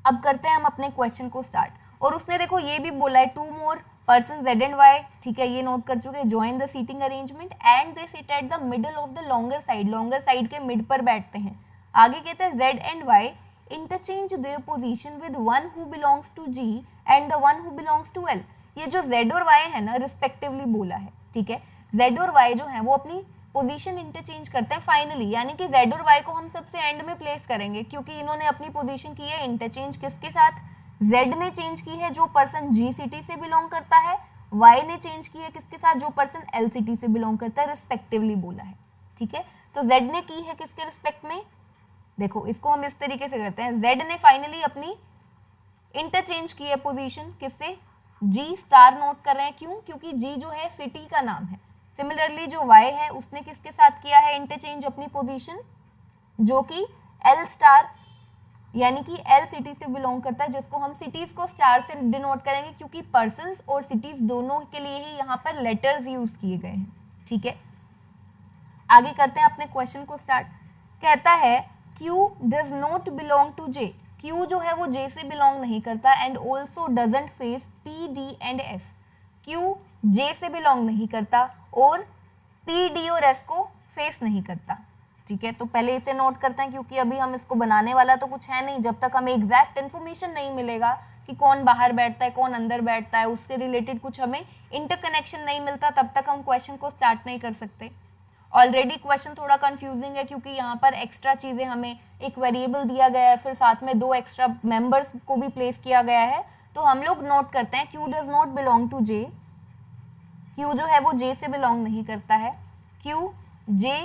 अब करते हैं हम अपने क्वेश्चन को स्टार्ट। और उसने देखो ये भी बोला है 2 more person z and y। ठीक है, ये नोट कर चुके हैं। Join the seating arrangement and they sit at the middle of the longer side के मिड पर बैठते हैं। आगे कहते हैं z and y interchange their position with one who belongs to g and the one who belongs to l। ये जो z और y है ना रिस्पेक्टिवली बोला है। ठीक है, z और y जो है वो अपनी पोजीशन इंटरचेंज करते हैं फाइनली, यानी कि z और y को हम सबसे एंड में प्लेस करेंगे क्योंकि इन्होंने अपनी पोजीशन की है इंटरचेंज किसके साथ? z ने चेंज की है जो पर्सन g सिटी से बिलोंग करता है, y ने चेंज की है किसके साथ? जो पर्सन l सिटी से बिलोंग करता है, रिस्पेक्टिवली बोला है। ठीक है, तो z ने की है किसके रिस्पेक्ट में? देखो इसको हम इस तरीके से करते हैं, z ने फाइनली अपनी इंटरचेंज की है पोजीशन किससे? g स्टार नोट कर रहे हैं, क्यों? क्योंकि g जो है सिटी का नाम है। सिमिलरली जो y है उसने किसके साथ किया है इंटरचेंज अपनी पोजीशन? जो कि l स्टार, यानी कि l सिटी से बिलोंग करता है, जिसको हम सिटीज को स्टार से डिनोट करेंगे क्योंकि पर्संस और सिटीज दोनों के लिए ही यहाँ पर लेटर्स यूज किए गए हैं। ठीक है, आगे करते हैं अपने क्वेश्चन को स्टार्ट। कहता है Q does not belong to J। Q जो है वो J से बिलोंग नहीं करता and also doesn't face P, D and S। Q J से बिलोंग नहीं करता और P, D और S को फेस नहीं करता। ठीक है, तो पहले इसे नोट करते हैं क्योंकि अभी हम इसको बनाने वाला तो कुछ है नहीं। जब तक हमें एग्जैक्ट इन्फॉर्मेशन नहीं मिलेगा कि कौन बाहर बैठता है कौन अंदर बैठता है, उसके रिलेटेड कुछ हमें इंटरकनेक्शन नहीं मिलता, तब तक हम क्वेश्चन को स्टार्ट नहीं कर सकते। ऑलरेडी क्वेश्चन थोड़ा कंफ्यूजिंग है क्योंकि यहाँ पर एक्स्ट्रा चीज़ें हमें एक वेरिएबल दिया गया है, फिर साथ में 2 एक्स्ट्रा मेंबर्स को भी प्लेस किया गया है। तो हम लोग नोट करते हैं Q does not belong to J। Q जो है वो J से बिलोंग नहीं करता है। Q J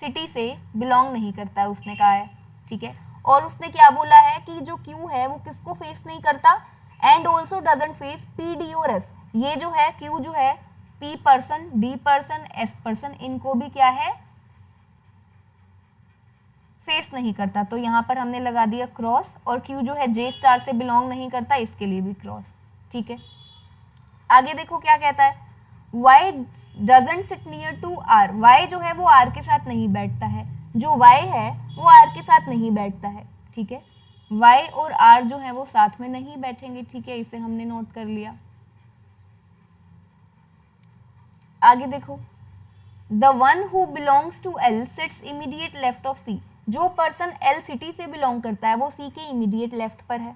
सिटी से बिलोंग नहीं करता है उसने कहा है। ठीक है, और उसने क्या बोला है कि जो Q है वो किसको फेस नहीं करता? And also doesn't face P, D और S। ये जो है Q जो है P person, D person, S person, इनको भी क्या है? फेस नहीं करता। तो यहाँ पर हमने लगा दिया क्रॉस, और Q जो है J स्टार से बिलोंग नहीं करता, इसके लिए भी क्रॉस। ठीक है, आगे देखो क्या कहता है, Y doesn't sit near to R। Y जो है वो R के साथ नहीं बैठता है, जो Y है वो R के साथ नहीं बैठता है। ठीक है, Y और R जो है वो साथ में नहीं बैठेंगे। ठीक है, इसे हमने नोट कर लिया। आगे देखो, The one who belongs to L sits immediate left of C। जो पर्सन L सिटी से बिलोंग करता है वो C के इमीडिएट लेफ्ट पर है।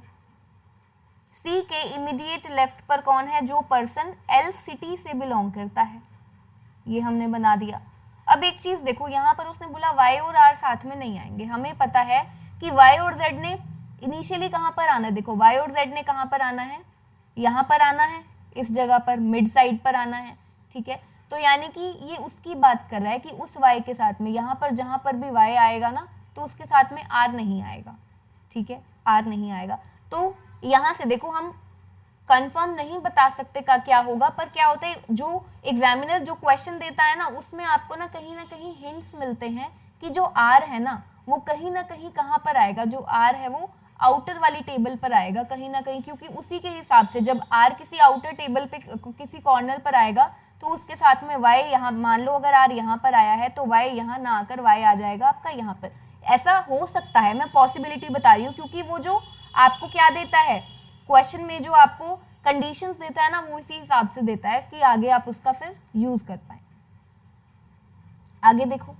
C के इमीडिएट लेफ्ट पर कौन है? जो पर्सन L सिटी से बिलोंग करता है। ये हमने बना दिया। अब एक चीज देखो, यहाँ पर उसने बोला Y और R साथ में नहीं आएंगे। हमें पता है कि Y और Z ने इनिशियली कहाँ पर आना है। देखो Y और Z ने कहाँ पर आना है? यहाँ पर आना है, इस जगह पर मिड साइड पर आना है। ठीक है, तो यानी कि ये उसकी बात कर रहा है कि उस Y के साथ में यहाँ पर जहाँ पर भी Y आएगा ना तो उसके साथ में R नहीं आएगा। ठीक है, R नहीं आएगा। तो यहाँ से देखो हम कंफर्म नहीं बता सकते का क्या होगा, पर क्या होता है जो एग्जामिनर जो क्वेश्चन देता है ना उसमें आपको ना कहीं हिंट्स मिलते हैं कि जो आर है ना वो कहीं ना कहीं कहाँ पर आएगा, जो आर है वो आउटर वाली टेबल पर आएगा कहीं ना कहीं, क्योंकि उसी के हिसाब से जब आर किसी आउटर टेबल पे किसी कॉर्नर पर आएगा तो उसके साथ में वाई यहाँ, मान लो अगर आर यहाँ पर आया है तो वाई यहाँ ना आकर वाई आ जाएगा आपका यहाँ पर। ऐसा हो सकता है, मैं पॉसिबिलिटी बता रही हूँ, क्योंकि वो जो आपको क्या देता है क्वेश्चन में, जो आपको कंडीशंस देता है ना वो इसी हिसाब से देता है कि आगे आप उसका फिर यूज कर पाए। आगे देखो,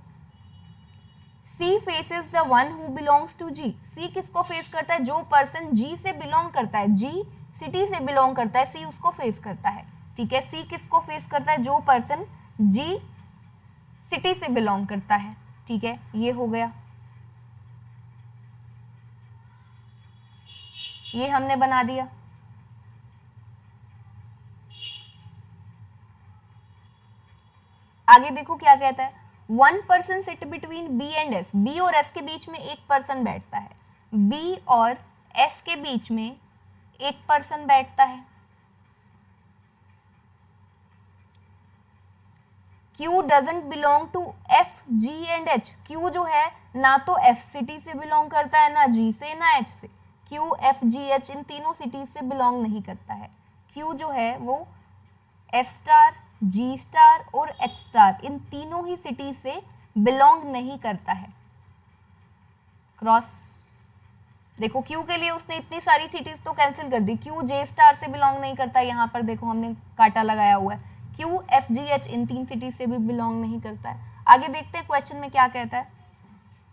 C faces the one who belongs to G। C किसको फेस करता है, जो पर्सन G से बिलोंग करता है, G सिटी से बिलोंग करता है, C उसको फेस करता है, ठीक है। C किसको फेस करता है, जो पर्सन G सिटी से बिलोंग करता है, ठीक है, ये हो गया, ये हमने बना दिया। आगे देखो क्या कहता है, one person sit between B and S. B और एस के बीच में एक पर्सन बैठता है, बी और एस के बीच में एक पर्सन बैठता है। Q doesn't belong to F, G and H. Q जो है ना तो एफ सिटी से बिलोंग करता है, ना जी से, ना एच से। Q, F, ji, H in तीनों सिटीज से बिलोंग नहीं करता है। Q जो है वो एफ स्टार, जी स्टार और एच स्टार इन तीनों ही सिटीज से बिलोंग नहीं करता है। क्रॉस देखो, Q के लिए उसने इतनी सारी सिटीज तो कैंसिल कर दी। Q जे स्टार से बिलोंग नहीं करता, यहाँ पर देखो हमने कांटा लगाया हुआ है। Q, F, ji, H in तीन सिटीज से भी बिलोंग नहीं करता है। आगे देखते हैं क्वेश्चन में क्या कहता है।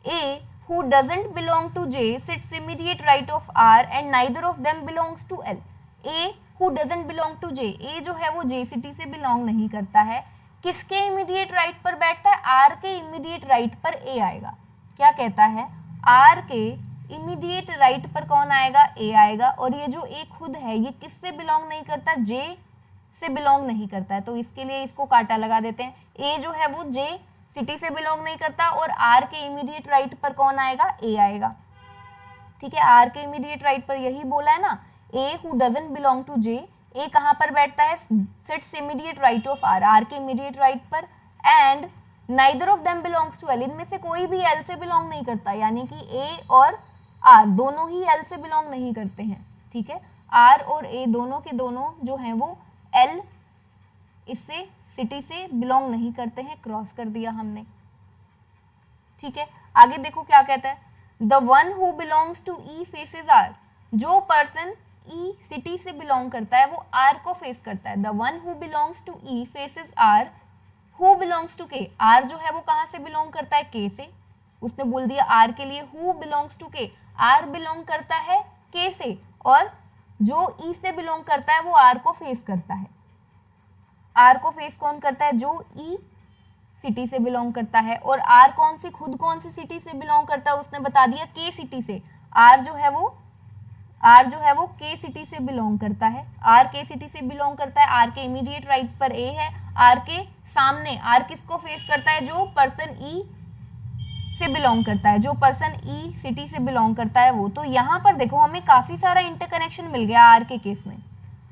A who doesn't belong to J sits immediate right of R and neither of them belongs to L। A who doesn't belong to J, A जो है वो J सिटी से बिलोंग नहीं करता है, किसके इमीडिएट राइट पर बैठता है, R के इमीडिएट राइट पर A आएगा। क्या कहता है, R के इमीडिएट राइट पर कौन आएगा, A आएगा। और ये जो A खुद है ये किससे बिलोंग नहीं करता, J से बिलोंग नहीं करता है, तो इसके लिए इसको कांटा लगा देते हैं। A जो है वो J सिटी से बिलोंग नहीं करता और R के इमीडिएट राइट पर कौन आएगा, A आएगा, ठीक है। R के इमीडिएट राइट पर यही बोला है ना, A who doesn't belong to J, A कहाँ पर बैठता है, sits immediate right of R, R के इमीडिएट राइट पर, and neither of them belongs to L, इनमें से कोई भी L से बिलोंग नहीं करता, यानी कि A और R दोनों ही L से बिलोंग नहीं करते हैं, ठीक है। R और A दोनों के दोनों जो हैं वो L इससे सिटी से बिलोंग नहीं करते हैं, क्रॉस कर दिया हमने, ठीक है। आगे देखो क्या कहता है, the one who belongs to E faces R. जो पर्सन ई सिटी से बिलोंग करता है वो आर को फेस करता है। The one who belongs to E faces R who belongs to K. R जो है वो कहाँ से बिलोंग करता है, के से। उसने बोल दिया आर के लिए who belongs to K, are belong करता है के से, और जो ई से बिलोंग करता है वो आर को फेस करता है। आर को फेस कौन करता है, जो ई सिटी से बिलोंग करता है। और आर खुद कौन सी सिटी से बिलोंग करता है, उसने बता दिया के सिटी से। आर जो है वो के सिटी से बिलोंग करता है। आर के सिटी से बिलोंग करता है, आर के इमीडिएट राइट पर ए है। आर के सामने आर किसको फेस करता है, जो पर्सन ई से बिलोंग करता है, जो पर्सन ई सिटी से बिलोंग करता है वो। तो यहाँ पर देखो हमें काफी सारा इंटरकनेक्शन मिल गया आर के केस में।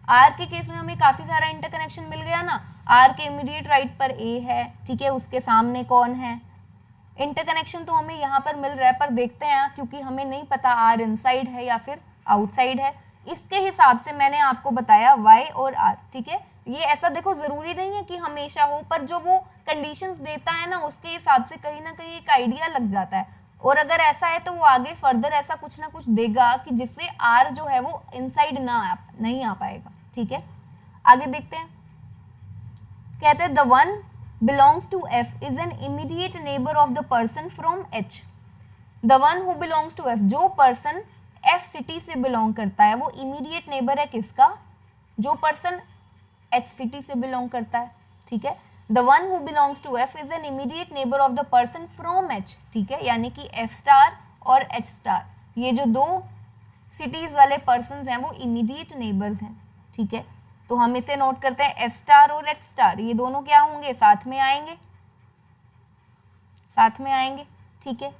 आर के केस में हमें काफी सारा इंटरकनेक्शन मिल गया ना। आर के इमीडिएट राइट पर ए है, ठीक है, उसके सामने कौन है। इंटरकनेक्शन तो हमें यहाँ पर मिल रहा है, पर देखते हैं क्योंकि हमें नहीं पता आर इनसाइड है या फिर आउटसाइड है, इसके हिसाब से मैंने आपको बताया वाई और आर, ठीक है। ये ऐसा देखो जरूरी नहीं है कि हमेशा हो, पर जो वो कंडीशंस देता है ना उसके हिसाब से कहीं ना कहीं एक आइडिया लग जाता है। और अगर ऐसा है तो वो आगे फर्दर ऐसा कुछ ना कुछ देगा कि जिससे आर जो है वो इनसाइड नहीं आ पाएगा, ठीक है। आगे देखते हैं, कहते हैं the one belongs to F is an immediate neighbour of the person from H. The one who belongs to F, जो पर्सन एफ सिटी से बिलोंग करता है वो इमीडिएट नेबर है किसका, जो पर्सन एच सिटी से बिलोंग करता है, ठीक है। The one who belongs to F is an immediate neighbour of the person from H, ठीक है, यानी कि एफ स्टार और एच स्टार ये जो दो सिटीज वाले पर्सन हैं वो इमीडिएट नेबर्स हैं, ठीक है। तो हम इसे नोट करते हैं, एफ स्टार और एच स्टार ये दोनों क्या होंगे, साथ में आएंगे, ठीक है।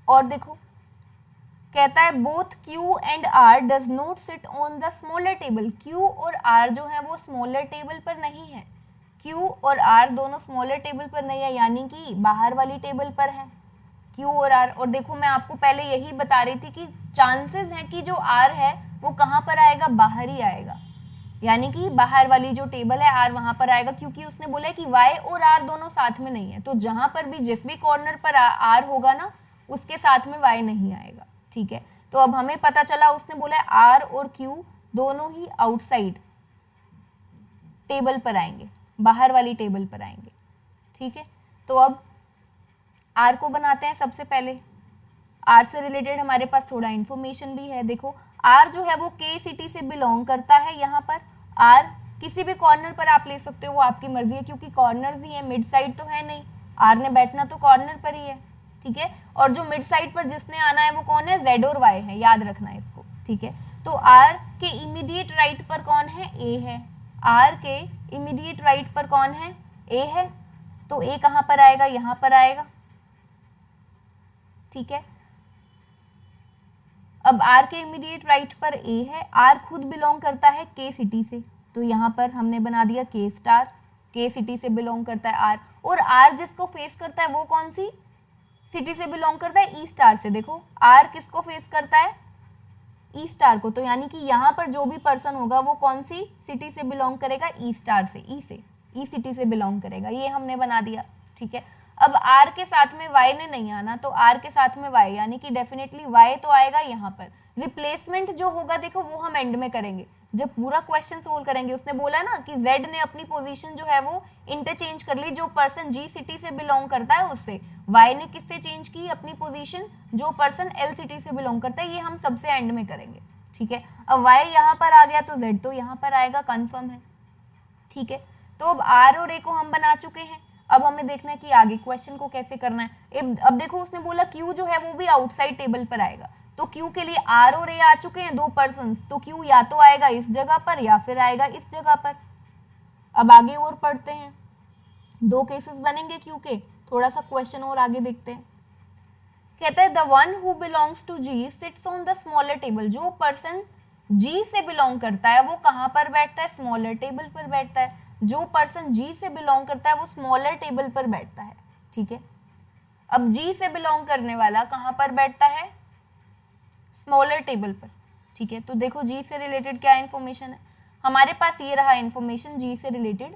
और देखो कहता है both Q and R does not sit on the smaller table. Q और R जो है वो स्मॉलर टेबल पर नहीं है। Q और R दोनों स्मॉलर टेबल पर नहीं है, यानी कि बाहर वाली टेबल पर है Q और R। और देखो मैं आपको पहले यही बता रही थी कि चांसेस हैं कि जो R है वो कहाँ पर आएगा, बाहर ही आएगा, यानी कि बाहर वाली जो टेबल है R वहां पर आएगा, क्योंकि उसने बोला है कि Y और R दोनों साथ में नहीं है। तो जहां पर भी जिस भी कॉर्नर पर R होगा ना उसके साथ में Y नहीं आएगा। ठीक है, तो अब हमें पता चला उसने बोला है R और Q दोनों ही आउटसाइड टेबल पर आएंगे, बाहर वाली टेबल पर आएंगे। ठीक है, तो अब R को बनाते हैं। सबसे पहले R से रिलेटेड हमारे पास थोड़ा इन्फॉर्मेशन भी है। देखो R जो है वो K सिटी से बिलोंग करता है। यहाँ पर R किसी भी कॉर्नर पर आप ले सकते हो, वो आपकी मर्जी है, क्योंकि कॉर्नर्स ही है, मिड साइड तो है नहीं, R ने बैठना तो कॉर्नर पर ही है। ठीक है, और जो मिड साइड पर जिसने आना है वो कौन है, Z और Y है, याद रखना है इसको। ठीक है, तो R के इमीडिएट राइट पर कौन है, A है। R के इमीडिएट राइट पर कौन है, A है, तो A कहाँ पर आएगा, यहाँ पर आएगा। ठीक है, अब R के इमीडिएट राइट पर A है। R खुद बिलोंग करता है K सिटी से, तो यहाँ पर हमने बना दिया K स्टार, K सिटी से बिलोंग करता है R। और R जिसको फेस करता है वो कौन सी सिटी से बिलोंग करता है, E स्टार से। देखो R किसको फेस करता है, E स्टार को, तो यानी कि यहाँ पर जो भी पर्सन होगा वो कौन सी सिटी से बिलोंग करेगा, E स्टार से, E सिटी से बिलोंग करेगा। ये हमने बना दिया। ठीक है, अब R के साथ में Y ने नहीं आना, तो R के साथ में Y, यानी कि डेफिनेटली Y तो आएगा यहाँ पर। रिप्लेसमेंट जो होगा देखो वो हम एंड में करेंगे, जब पूरा क्वेश्चन सोल्व करेंगे। उसने बोला ना कि Z ने अपनी पोजीशन जो है वो इंटरचेंज कर ली, जो पर्सन G सिटी से बिलोंग करता है उससे। Y ने किससे चेंज की अपनी पोजीशन, जो पर्सन L सिटी से बिलोंग करता है। ये हम सबसे एंड में करेंगे। ठीक है, अब Y यहाँ पर आ गया तो Z तो यहाँ पर आएगा, कंफर्म है। ठीक है, तो अब R और A को हम बना चुके हैं। अब हमें देखना है कि आगे क्वेश्चन को कैसे करना है। अब देखो उसने बोला Q जो है वो भी आउटसाइड टेबल पर आएगा, तो Q के लिए R और A आ चुके हैं, दो पर्सन, तो Q या तो आएगा इस जगह पर या फिर आएगा इस जगह पर। अब आगे और पढ़ते हैं, दो केसेस बनेंगे Q के। थोड़ा सा क्वेश्चन और आगे देखते हैं। कहता है the one who belongs to G sits on the smaller table. जो पर्सन G से बिलोंग करता है वो कहाँ पर बैठता है, स्मॉलर टेबल पर बैठता है। जो पर्सन G से बिलोंग करता है वो स्मॉलर टेबल पर बैठता है। ठीक है, अब G से बिलोंग करने वाला कहाँ पर बैठता है, स्मॉलर टेबल पर। ठीक है, तो देखो G से रिलेटेड क्या इन्फॉर्मेशन है हमारे पास, ये रहा इन्फॉर्मेशन G से रिलेटेड।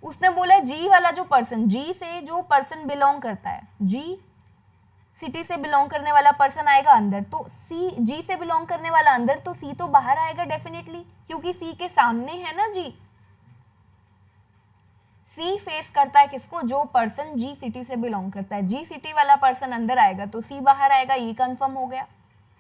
उसने बोला G वाला जो पर्सन, G से जो पर्सन बिलोंग करता है, G सिटी से बिलोंग करने वाला पर्सन आएगा अंदर, तो G से बिलोंग करने वाला अंदर, तो C तो बाहर आएगा डेफिनेटली, क्योंकि C के सामने है ना G। C फेस करता है किसको, जो पर्सन G सिटी से बिलोंग करता है। G सिटी वाला पर्सन अंदर आएगा तो C बाहर आएगा, ये कंफर्म हो गया।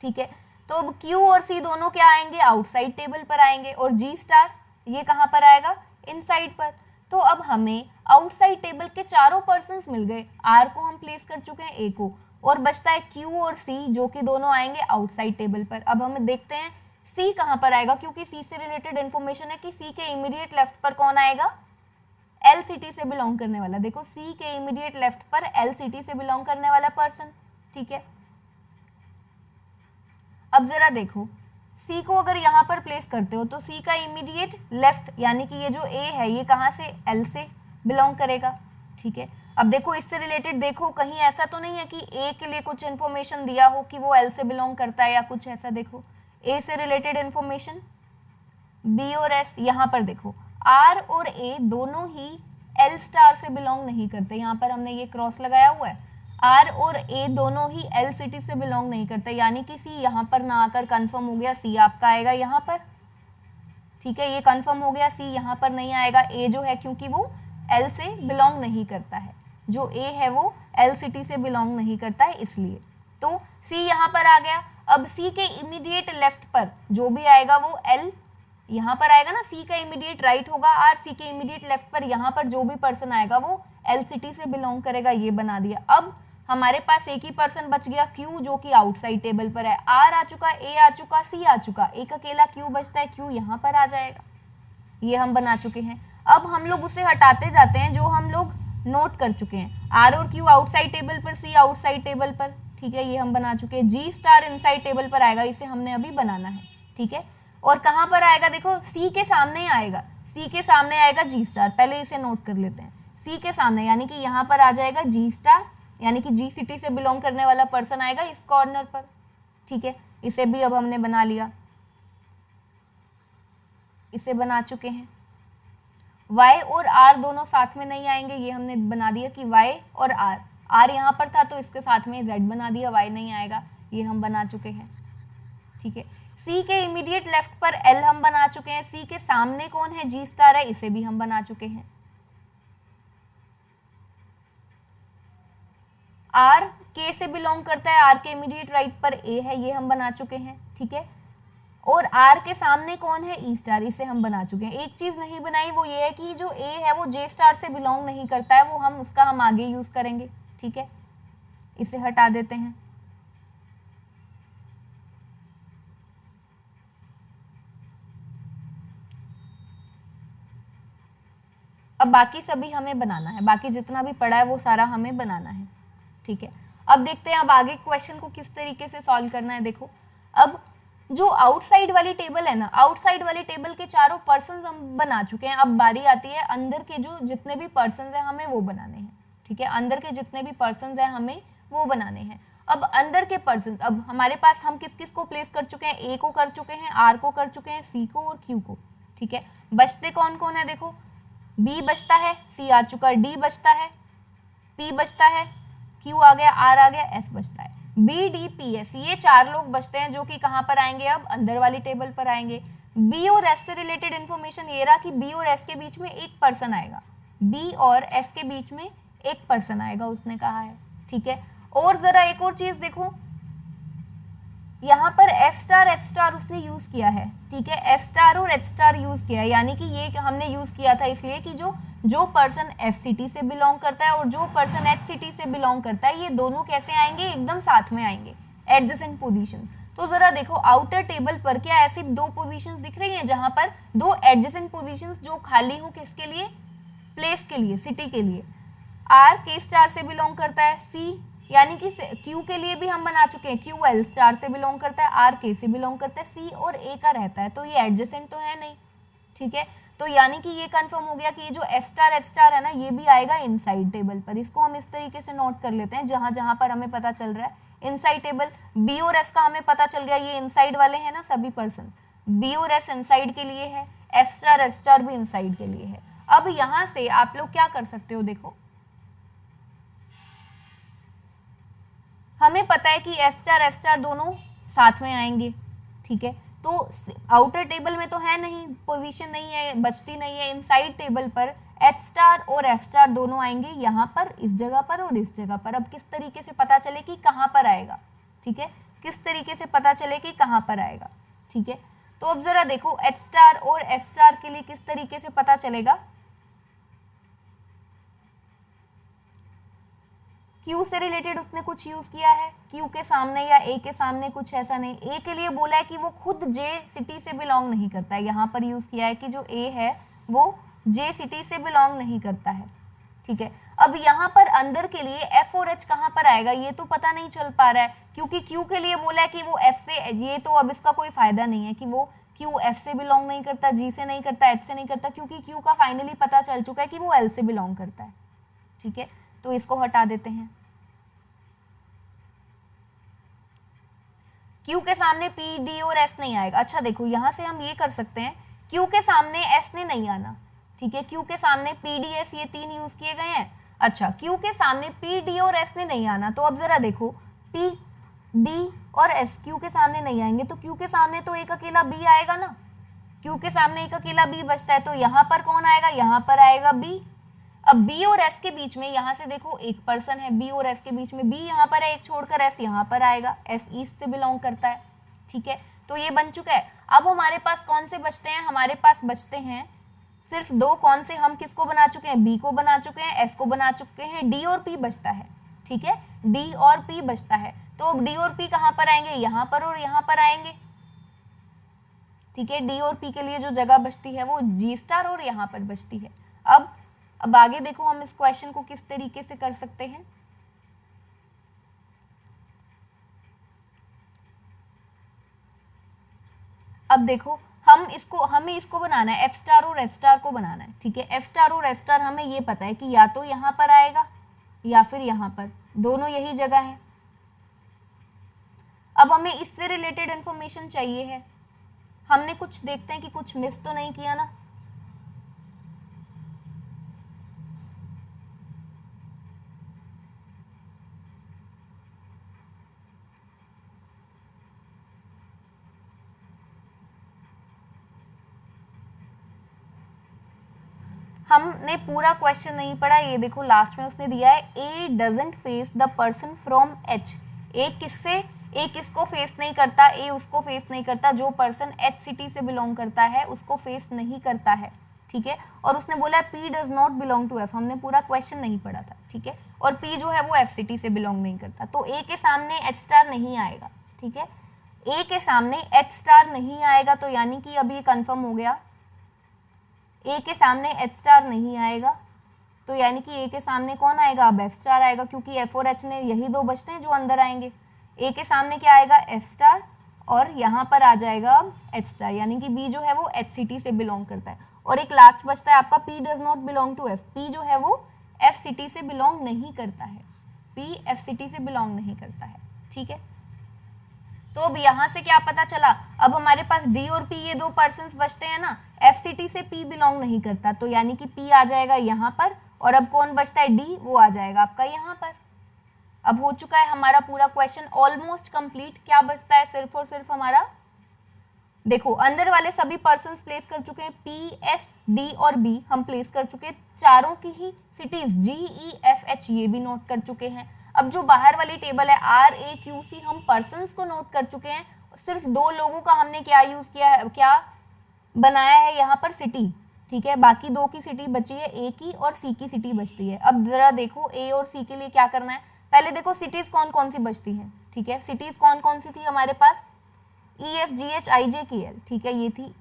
ठीक है, तो अब Q और C दोनों क्या आएंगे, आउटसाइड टेबल पर आएंगे, और G स्टार ये कहाँ पर आएगा, इनसाइड पर। तो अब हमें आउटसाइड टेबल के चारों पर्सन्स मिल गए। R को हम प्लेस कर चुके हैं A को, और बचता है Q और C जो कि दोनों आएंगे आउटसाइड टेबल पर। अब हम देखते हैं C कहाँ पर आएगा, क्योंकि C से रिलेटेड इन्फॉर्मेशन है कि C के इमीडिएट लेफ्ट पर कौन आएगा, L सिटी से बिलोंग करने वाला। देखो C के इमीडिएट लेफ्ट पर L सिटी से बिलोंग करने वाला पर्सन। ठीक है, अब जरा देखो C को अगर यहाँ पर प्लेस करते हो तो C का इमीडिएट लेफ्ट, यानी कि ये जो A है ये कहाँ से, L से बिलोंग करेगा। ठीक है, अब देखो इससे रिलेटेड देखो कहीं ऐसा तो नहीं है कि A के लिए कुछ इन्फॉर्मेशन दिया हो कि वो L से बिलोंग करता है या कुछ ऐसा। देखो A से रिलेटेड इन्फॉर्मेशन B और S, यहाँ पर देखो R और A दोनों ही L स्टार से बिलोंग नहीं करते। यहाँ पर हमने ये क्रॉस लगाया हुआ है, R और A दोनों ही L सिटी से बिलोंग नहीं करते, यानी कि C यहाँ पर ना आकर कंफर्म हो गया, C आपका आएगा यहाँ पर। ठीक है, ये कंफर्म हो गया, C यहाँ पर नहीं आएगा। A जो है क्योंकि वो L से बिलोंग नहीं करता है, जो A है वो L सिटी से बिलोंग नहीं करता है, इसलिए तो C यहाँ पर आ गया। अब C के इमीडिएट लेफ्ट पर जो भी आएगा वो L यहाँ पर आएगा ना, C का इमीडिएट राइट होगा R, C के इमीडिएट लेफ्ट पर यहाँ पर जो भी पर्सन आएगा वो L सिटी से बिलोंग करेगा, ये बना दिया। अब हमारे पास एक ही पर्सन बच गया Q, जो कि आउटसाइड टेबल पर है। R आ चुका, A आ चुका, C आ चुका, एक अकेला Q बचता है, Q यहाँ पर आ जाएगा। ये हम बना चुके हैं। अब हम लोग उसे हटाते जाते हैं जो हम लोग नोट कर चुके हैं। R और Q आउटसाइड टेबल पर, C आउटसाइड टेबल पर। ठीक है, ये हम बना चुके हैं। जी स्टार इनसाइड टेबल पर आएगा, इसे हमने अभी बनाना है, ठीक है। और कहाँ पर आएगा, देखो सी के सामने आएगा, सी के सामने आएगा जी स्टार, पहले इसे नोट कर लेते हैं। सी के सामने यानी कि यहाँ पर आ जाएगा जी स्टार, यानी कि जी सिटी से बिलोंग करने वाला पर्सन आएगा इस कॉर्नर पर, ठीक है। इसे भी अब हमने बना लिया, इसे बना चुके हैं। y और r दोनों साथ में नहीं आएंगे, ये हमने बना दिया कि y और r यहाँ पर था तो इसके साथ में z बना दिया, y नहीं आएगा, ये हम बना चुके हैं, ठीक है। c के इमीडिएट लेफ्ट पर l हम बना चुके हैं, c के सामने कौन है, g स्टार है, इसे भी हम बना चुके हैं। r k से बिलोंग करता है, r के इमीडिएट राइट पर a है, ये हम बना चुके हैं, ठीक है। और R के सामने कौन है, E स्टार, इसे हम बना चुके हैं। एक चीज नहीं बनाई, वो ये है कि जो A है वो J स्टार से बिलोंग नहीं करता है, वो हम आगे यूज करेंगे, ठीक है। इसे हटा देते हैं। अब बाकी सभी हमें बनाना है, बाकी जितना भी पड़ा है वो सारा हमें बनाना है, ठीक है। अब देखते हैं अब आगे क्वेश्चन को किस तरीके से सॉल्व करना है। देखो अब जो आउटसाइड वाली टेबल है ना, आउटसाइड वाली टेबल के चारों पर्सन हम बना चुके हैं। अब बारी आती है अंदर के जो जितने भी पर्सन है हमें वो बनाने हैं, ठीक है। अंदर के जितने भी पर्सन है हमें वो बनाने हैं। अब अंदर के पर्सन, अब हमारे पास हम किस किस को प्लेस कर चुके हैं, ए को कर चुके हैं, आर को कर चुके हैं, सी को और क्यू को, ठीक है। बचते कौन कौन है, देखो बी बचता है, सी आ चुका है, डी बचता है, पी बचता है, क्यू आ गया, आर आ गया, एस बचता है। बी डी पी एस, ये चार लोग बचते हैं जो कि कहाँ पर आएंगे, अब अंदर वाली टेबल पर आएंगे। बी और एस से रिलेटेड इन्फॉर्मेशन ये रहा कि बी और एस के बीच में एक पर्सन आएगा, बी और एस के बीच में एक पर्सन आएगा उसने कहा है, ठीक है। और जरा एक और चीज देखो, यहाँ पर एफ स्टार एच स्टार उसने यूज किया है, ठीक है। एफ स्टार और एच स्टार यूज किया है, यानी कि ये हमने यूज किया था इसलिए कि जो पर्सन एफ सिटी से बिलोंग करता है और जो पर्सन एच सिटी से बिलोंग करता है, ये दोनों कैसे आएंगे, एकदम साथ में आएंगे, एडजेसेंट पोजीशन। तो जरा देखो आउटर टेबल पर क्या ऐसी दो पोजीशंस दिख रही हैं जहां पर दो एडजेसेंट पोजीशंस जो खाली हो, किसके लिए, प्लेस के लिए, सिटी के लिए। आर के स्टार से बिलोंग करता है, सी यानी कि क्यू के लिए भी हम बना चुके हैं, क्यू एल स्टार से बिलोंग करता है, आर के से बिलोंग करता है, सी और ए का रहता है, तो ये एडजेसेंट तो है नहीं, ठीक है। तो यानी कि ये कंफर्म हो गया कि ये जो एफ स्टार एच स्टार है ना, ये भी आएगा इनसाइड टेबल पर। इसको हम इस तरीके से नोट कर लेते हैं, जहां जहां पर हमें पता चल रहा है इनसाइड टेबल। बी और एस का हमें पता चल गया, ये इनसाइड वाले हैं ना सभी पर्सन, बी और एस इनसाइड के लिए है, एफ स्टार एच स्टार भी इनसाइड के लिए है। अब यहां से आप लोग क्या कर सकते हो, देखो हमें पता है कि एफ स्टार एफ स्टार दोनों साथ में आएंगे, ठीक है। तो आउटर टेबल में तो है नहीं, पोजीशन नहीं है, बचती नहीं है। इनसाइड टेबल पर एच स्टार और एफ स्टार दोनों आएंगे यहाँ पर, इस जगह पर और इस जगह पर। अब किस तरीके से पता चले कि कहाँ पर आएगा, ठीक है, किस तरीके से पता चले कि कहाँ पर आएगा, ठीक है। तो अब जरा देखो एच स्टार और एफ स्टार के लिए किस तरीके से पता चलेगा। क्यू से रिलेटेड उसने कुछ यूज किया है, क्यू के सामने या ए के सामने कुछ ऐसा नहीं। ए के लिए बोला है कि वो खुद जे सिटी से बिलोंग नहीं करता है, यहाँ पर यूज किया है कि जो ए है वो जे सिटी से बिलोंग नहीं करता है, ठीक है। अब यहाँ पर अंदर के लिए एफ और एच कहाँ पर आएगा ये तो पता नहीं चल पा रहा है, क्योंकि क्यू के लिए बोला है कि वो एफ से, ये तो अब इसका कोई फायदा नहीं है कि वो क्यू एफ से बिलोंग नहीं करता, जी से नहीं करता, एच से नहीं करता, क्योंकि क्यू का फाइनली पता चल चुका है कि वो एल से बिलोंग करता है, ठीक है। तो इसको हटा देते हैं। क्यू के सामने पी डी और एस नहीं आएगा। अच्छा देखो यहाँ से हम ये कर सकते हैं, क्यू के सामने एस ने नहीं आना, ठीक है। क्यू के सामने पी डी एस ये तीन यूज किए गए हैं। अच्छा क्यू के सामने पी डी और एस ने नहीं आना, तो अब जरा देखो पी डी और एस क्यू के सामने नहीं आएंगे, तो क्यू के सामने तो एक अकेला बी आएगा ना, क्यू के सामने एक अकेला बी बचता है, तो यहाँ पर कौन आएगा, यहाँ पर आएगा बी। अब बी और एस के बीच में यहाँ से देखो एक पर्सन है, बी और एस के बीच में बी यहाँ पर है, एक छोड़कर एस यहाँ पर आएगा, एस ईस्ट से बिलोंग करता है, ठीक है। तो ये बन चुका है। अब हमारे पास कौन से बचते हैं, हमारे पास बचते हैं सिर्फ दो, कौन से, हम किसको बना चुके हैं, बी को बना चुके हैं, एस को बना चुके हैं, डी और पी बचता है, ठीक है, डी और पी बचता है। तो अब डी और पी कहाँ पर आएंगे, यहाँ पर और यहाँ पर आएंगे, ठीक है। डी और पी के लिए जो जगह बचती है वो जी स्टार और यहाँ पर बचती है। अब आगे देखो हम इस क्वेश्चन को किस तरीके से कर सकते हैं। अब देखो हमें इसको बनाना है, एफ स्टार और एस स्टार को बनाना है, ठीक है। एफ स्टार और एस स्टार हमें ये पता है कि या तो यहाँ पर आएगा या फिर यहाँ पर, दोनों यही जगह है। अब हमें इससे रिलेटेड इंफॉर्मेशन चाहिए है, हमने कुछ देखते हैं कि कुछ मिस तो नहीं किया ना। हमने पूरा क्वेश्चन नहीं पढ़ा, ये देखो लास्ट में उसने दिया है A doesn't face the person from H. A किसको फेस नहीं करता, ए उसको फेस नहीं करता जो पर्सन एच सिटी से बिलोंग करता है उसको फेस नहीं करता है, ठीक है। और उसने बोला P does not belong to F, हमने पूरा क्वेश्चन नहीं पढ़ा था, ठीक है। और पी जो है वो एफ सिटी से बिलोंग नहीं करता, तो ए के सामने एच स्टार नहीं आएगा, ठीक है। ए के सामने एच स्टार नहीं आएगा, तो यानी कि अभी ये कंफर्म हो गया, ए के सामने एच स्टार नहीं आएगा, तो यानी कि ए के सामने कौन आएगा, अब एफ स्टार आएगा, क्योंकि एफ और एच ने यही दो बचते हैं जो अंदर आएंगे। ए के सामने क्या आएगा, एफ स्टार, और यहाँ पर आ जाएगा एच स्टार, यानी कि बी जो है वो एच सिटी से बिलोंग करता है। और एक लास्ट बचता है आपका P does not belong to F, P जो है वो एफ सिटी से बिलोंग नहीं करता है, पी एफ सिटी से बिलोंग नहीं करता है, ठीक है। तो अब यहाँ से क्या पता चला, अब हमारे पास डी और पी ये दो पर्सन्स बचते हैं ना, एफ सिटी से पी बिलोंग नहीं करता, तो यानी कि पी आ जाएगा यहाँ पर, और अब कौन बचता है, डी, वो आ जाएगा आपका यहाँ पर। अब हो चुका है हमारा पूरा क्वेश्चन ऑलमोस्ट कंप्लीट। क्या बचता है, सिर्फ और सिर्फ हमारा, देखो अंदर वाले सभी पर्सन्स प्लेस कर चुके हैं, पी एस डी और बी हम प्लेस कर चुके हैं, चारों की ही सिटीज जी ई एफ एच ये भी नोट कर चुके हैं। अब जो बाहर वाली टेबल है आर ए क्यू सी, हम पर्सन्स को नोट कर चुके हैं, सिर्फ दो लोगों का हमने क्या यूज किया है, क्या बनाया है यहाँ पर, सिटी, ठीक है। बाकी दो की सिटी बची है, ए की और सी की सिटी बचती है। अब जरा देखो ए और सी के लिए क्या करना है, पहले देखो सिटीज कौन कौन सी बचती हैं, ठीक है। सिटीज कौन कौन सी थी हमारे पास, E F G H I जे के एल, ठीक है, ये थी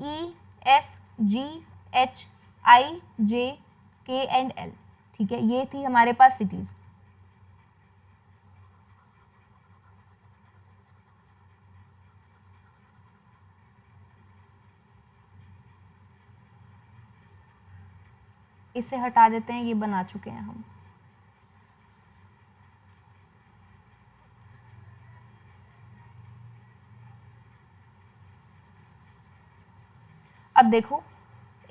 E F G H I जे के एंड एल, ठीक है, ये थी हमारे पास सिटीज। इसे हटा देते हैं, ये बना चुके हैं हम। अब देखो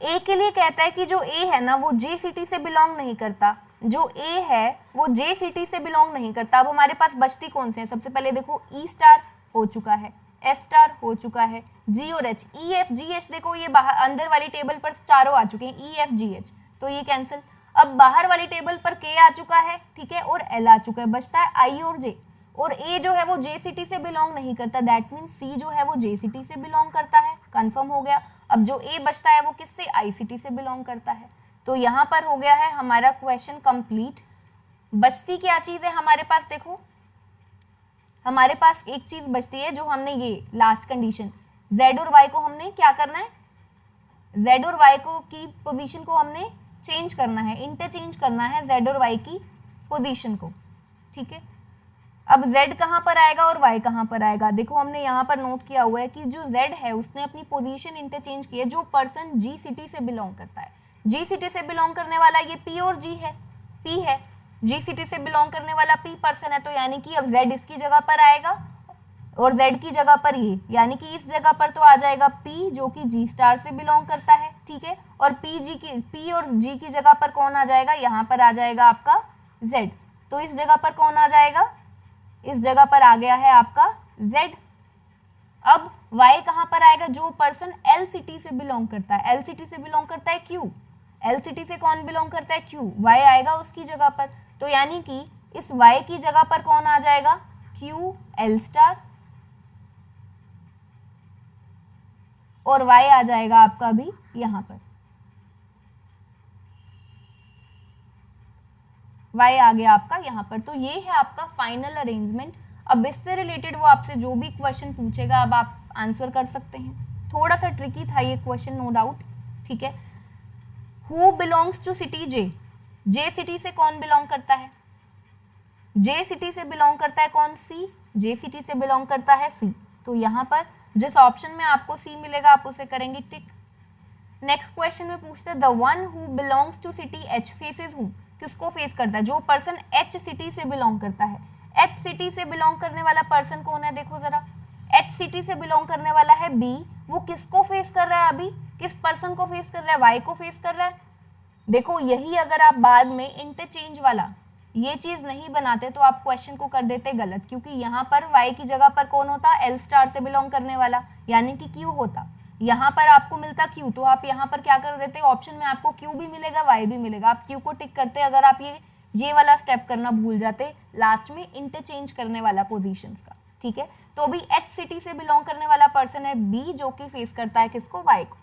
ए के लिए कहता है कि जो ए है ना वो जे सिटी से बिलोंग नहीं करता, जो ए है वो जे सिटी से बिलोंग नहीं करता। अब हमारे पास बचती कौन से हैं, सबसे पहले देखो ई स्टार हो चुका है, एस स्टार हो चुका है, जी और H, E F G H देखो ये बाहर अंदर वाली टेबल पर चारों आ चुके हैं, ई एफ जी एच, तो ये कैंसिल। अब बाहर वाली टेबल पर के आ चुका है, ठीक है, और एल आ चुका है, बचता है आई और जे, और ए जो है वो जे सिटी से बिलोंग नहीं करता, दैट मीन सी जो है वो जे सिटी से बिलोंग करता है, कंफर्म हो गया। अब जो ए बचता है वो किससे, आई सिटी से बिलोंग करता है। तो यहाँ पर हो गया है हमारा क्वेश्चन कंप्लीट। बचती क्या चीज है हमारे पास, देखो हमारे पास एक चीज बचती है जो हमने ये लास्ट कंडीशन z और y को हमने क्या करना है, z और y को की पोजीशन को हमने चेंज करना है, इंटरचेंज करना है z और y की पोजीशन को, ठीक है। अब z कहाँ पर आएगा और y कहाँ पर आएगा, देखो हमने यहाँ पर नोट किया हुआ है कि जो z है उसने अपनी पोजीशन इंटरचेंज की है, जो पर्सन g सिटी से बिलोंग करता है, g सिटी से बिलोंग करने वाला ये p और g है, p है, g सिटी से बिलोंग करने वाला p पर्सन है, तो यानी कि अब z इसकी जगह पर आएगा और z की जगह पर ये, यानी कि इस जगह पर तो आ जाएगा p जो कि g स्टार से बिलोंग करता है, ठीक है, और p और g की जगह पर कौन आ जाएगा, यहाँ पर आ जाएगा आपका z, तो इस जगह पर कौन आ जाएगा, इस जगह पर आ गया है आपका z। अब y कहाँ पर आएगा, जो पर्सन l सिटी से बिलोंग करता है, l सिटी से बिलोंग करता है q, l सिटी से कौन बिलोंग करता है q, y आएगा उसकी जगह पर, तो यानी कि इस y की जगह पर कौन आ जाएगा, q l स्टार, और y आ जाएगा आपका भी यहाँ पर, y आ गया आपका यहाँ पर। तो ये है आपका फाइनल अरेंजमेंट। अब इससे रिलेटेड वो आपसे जो भी क्वेश्चन पूछेगा अब आप आंसर कर सकते हैं। थोड़ा सा ट्रिकी था ये क्वेश्चन नो डाउट, ठीक है। Who belongs to city J, J city से कौन बिलोंग करता है, जे सिटी से बिलोंग करता है कौन, सी, जे सिटी से बिलोंग करता है सी, तो यहाँ पर जिस ऑप्शन में आपको सी मिलेगा आप उसे करेंगे टिक। नेक्स्ट क्वेश्चन में पूछते हैं the one who belongs to city H faces whom, किसको फेस करता है? जो पर्सन एच सिटी से बिलोंग करता है। एच सिटी से बिलोंग करने वाला पर्सन कौन है? देखो जरा, एच सिटी से बिलोंग करने वाला है बी, वो किसको फेस कर रहा है? अभी किस पर्सन को फेस कर रहा है? वाई को फेस कर रहा है। देखो यही अगर आप बाद में इंटरचेंज वाला ये चीज नहीं बनाते तो आप क्वेश्चन को कर देते गलत, क्योंकि यहाँ पर वाई की जगह पर कौन होता? एल स्टार से बिलोंग करने वाला, यानी कि क्यू होता। यहाँ पर आपको मिलता क्यू, तो आप यहाँ पर क्या कर देते? ऑप्शन में आपको क्यू भी मिलेगा, वाई भी मिलेगा, आप क्यू को टिक करते। अगर आप ये वाला स्टेप करना भूल जाते लास्ट में इंटरचेंज करने वाला पोजीशंस का, ठीक है। तो अभी एच सिटी से बिलोंग करने वाला पर्सन है बी, जो कि फेस करता है किसको? वाई को।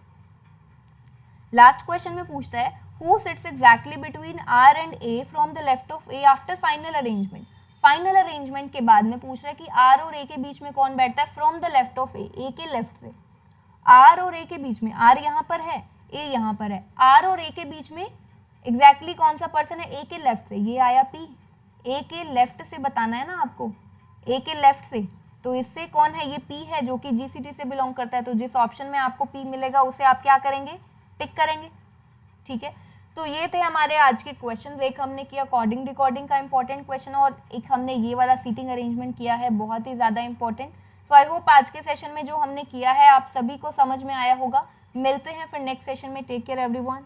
लास्ट क्वेश्चन में पूछता है who sits exactly between R and A from the left of A after final arrangement. Final arrangement के बाद में पूछ रहा है कि आर और ए के बीच में कौन बैठता है? फ्रॉम द लेफ्ट ऑफ ए के लेफ्ट से। आर और ए के बीच में, आर यहाँ पर है, ए यहाँ पर है, आर और ए के बीच में एग्जैक्टली कौन सा पर्सन है? ए के लेफ्ट से, ये आया पी। ए के लेफ्ट से बताना है ना आपको, ए के लेफ्ट से, तो इससे कौन है? ये पी है, जो कि जीसीटी से बिलोंग करता है। तो जिस ऑप्शन में आपको पी मिलेगा उसे आप क्या करेंगे? टिक करेंगे, ठीक है। तो ये थे हमारे आज के क्वेश्चंस। एक हमने किया कोडिंग डिकोडिंग का इंपॉर्टेंट क्वेश्चन, और एक हमने ये वाला सीटिंग अरेंजमेंट किया है, बहुत ही ज़्यादा इंपॉर्टेंट। तो आई होप आज के सेशन में जो हमने किया है आप सभी को समझ में आया होगा। मिलते हैं फिर नेक्स्ट सेशन में। Take care everyone.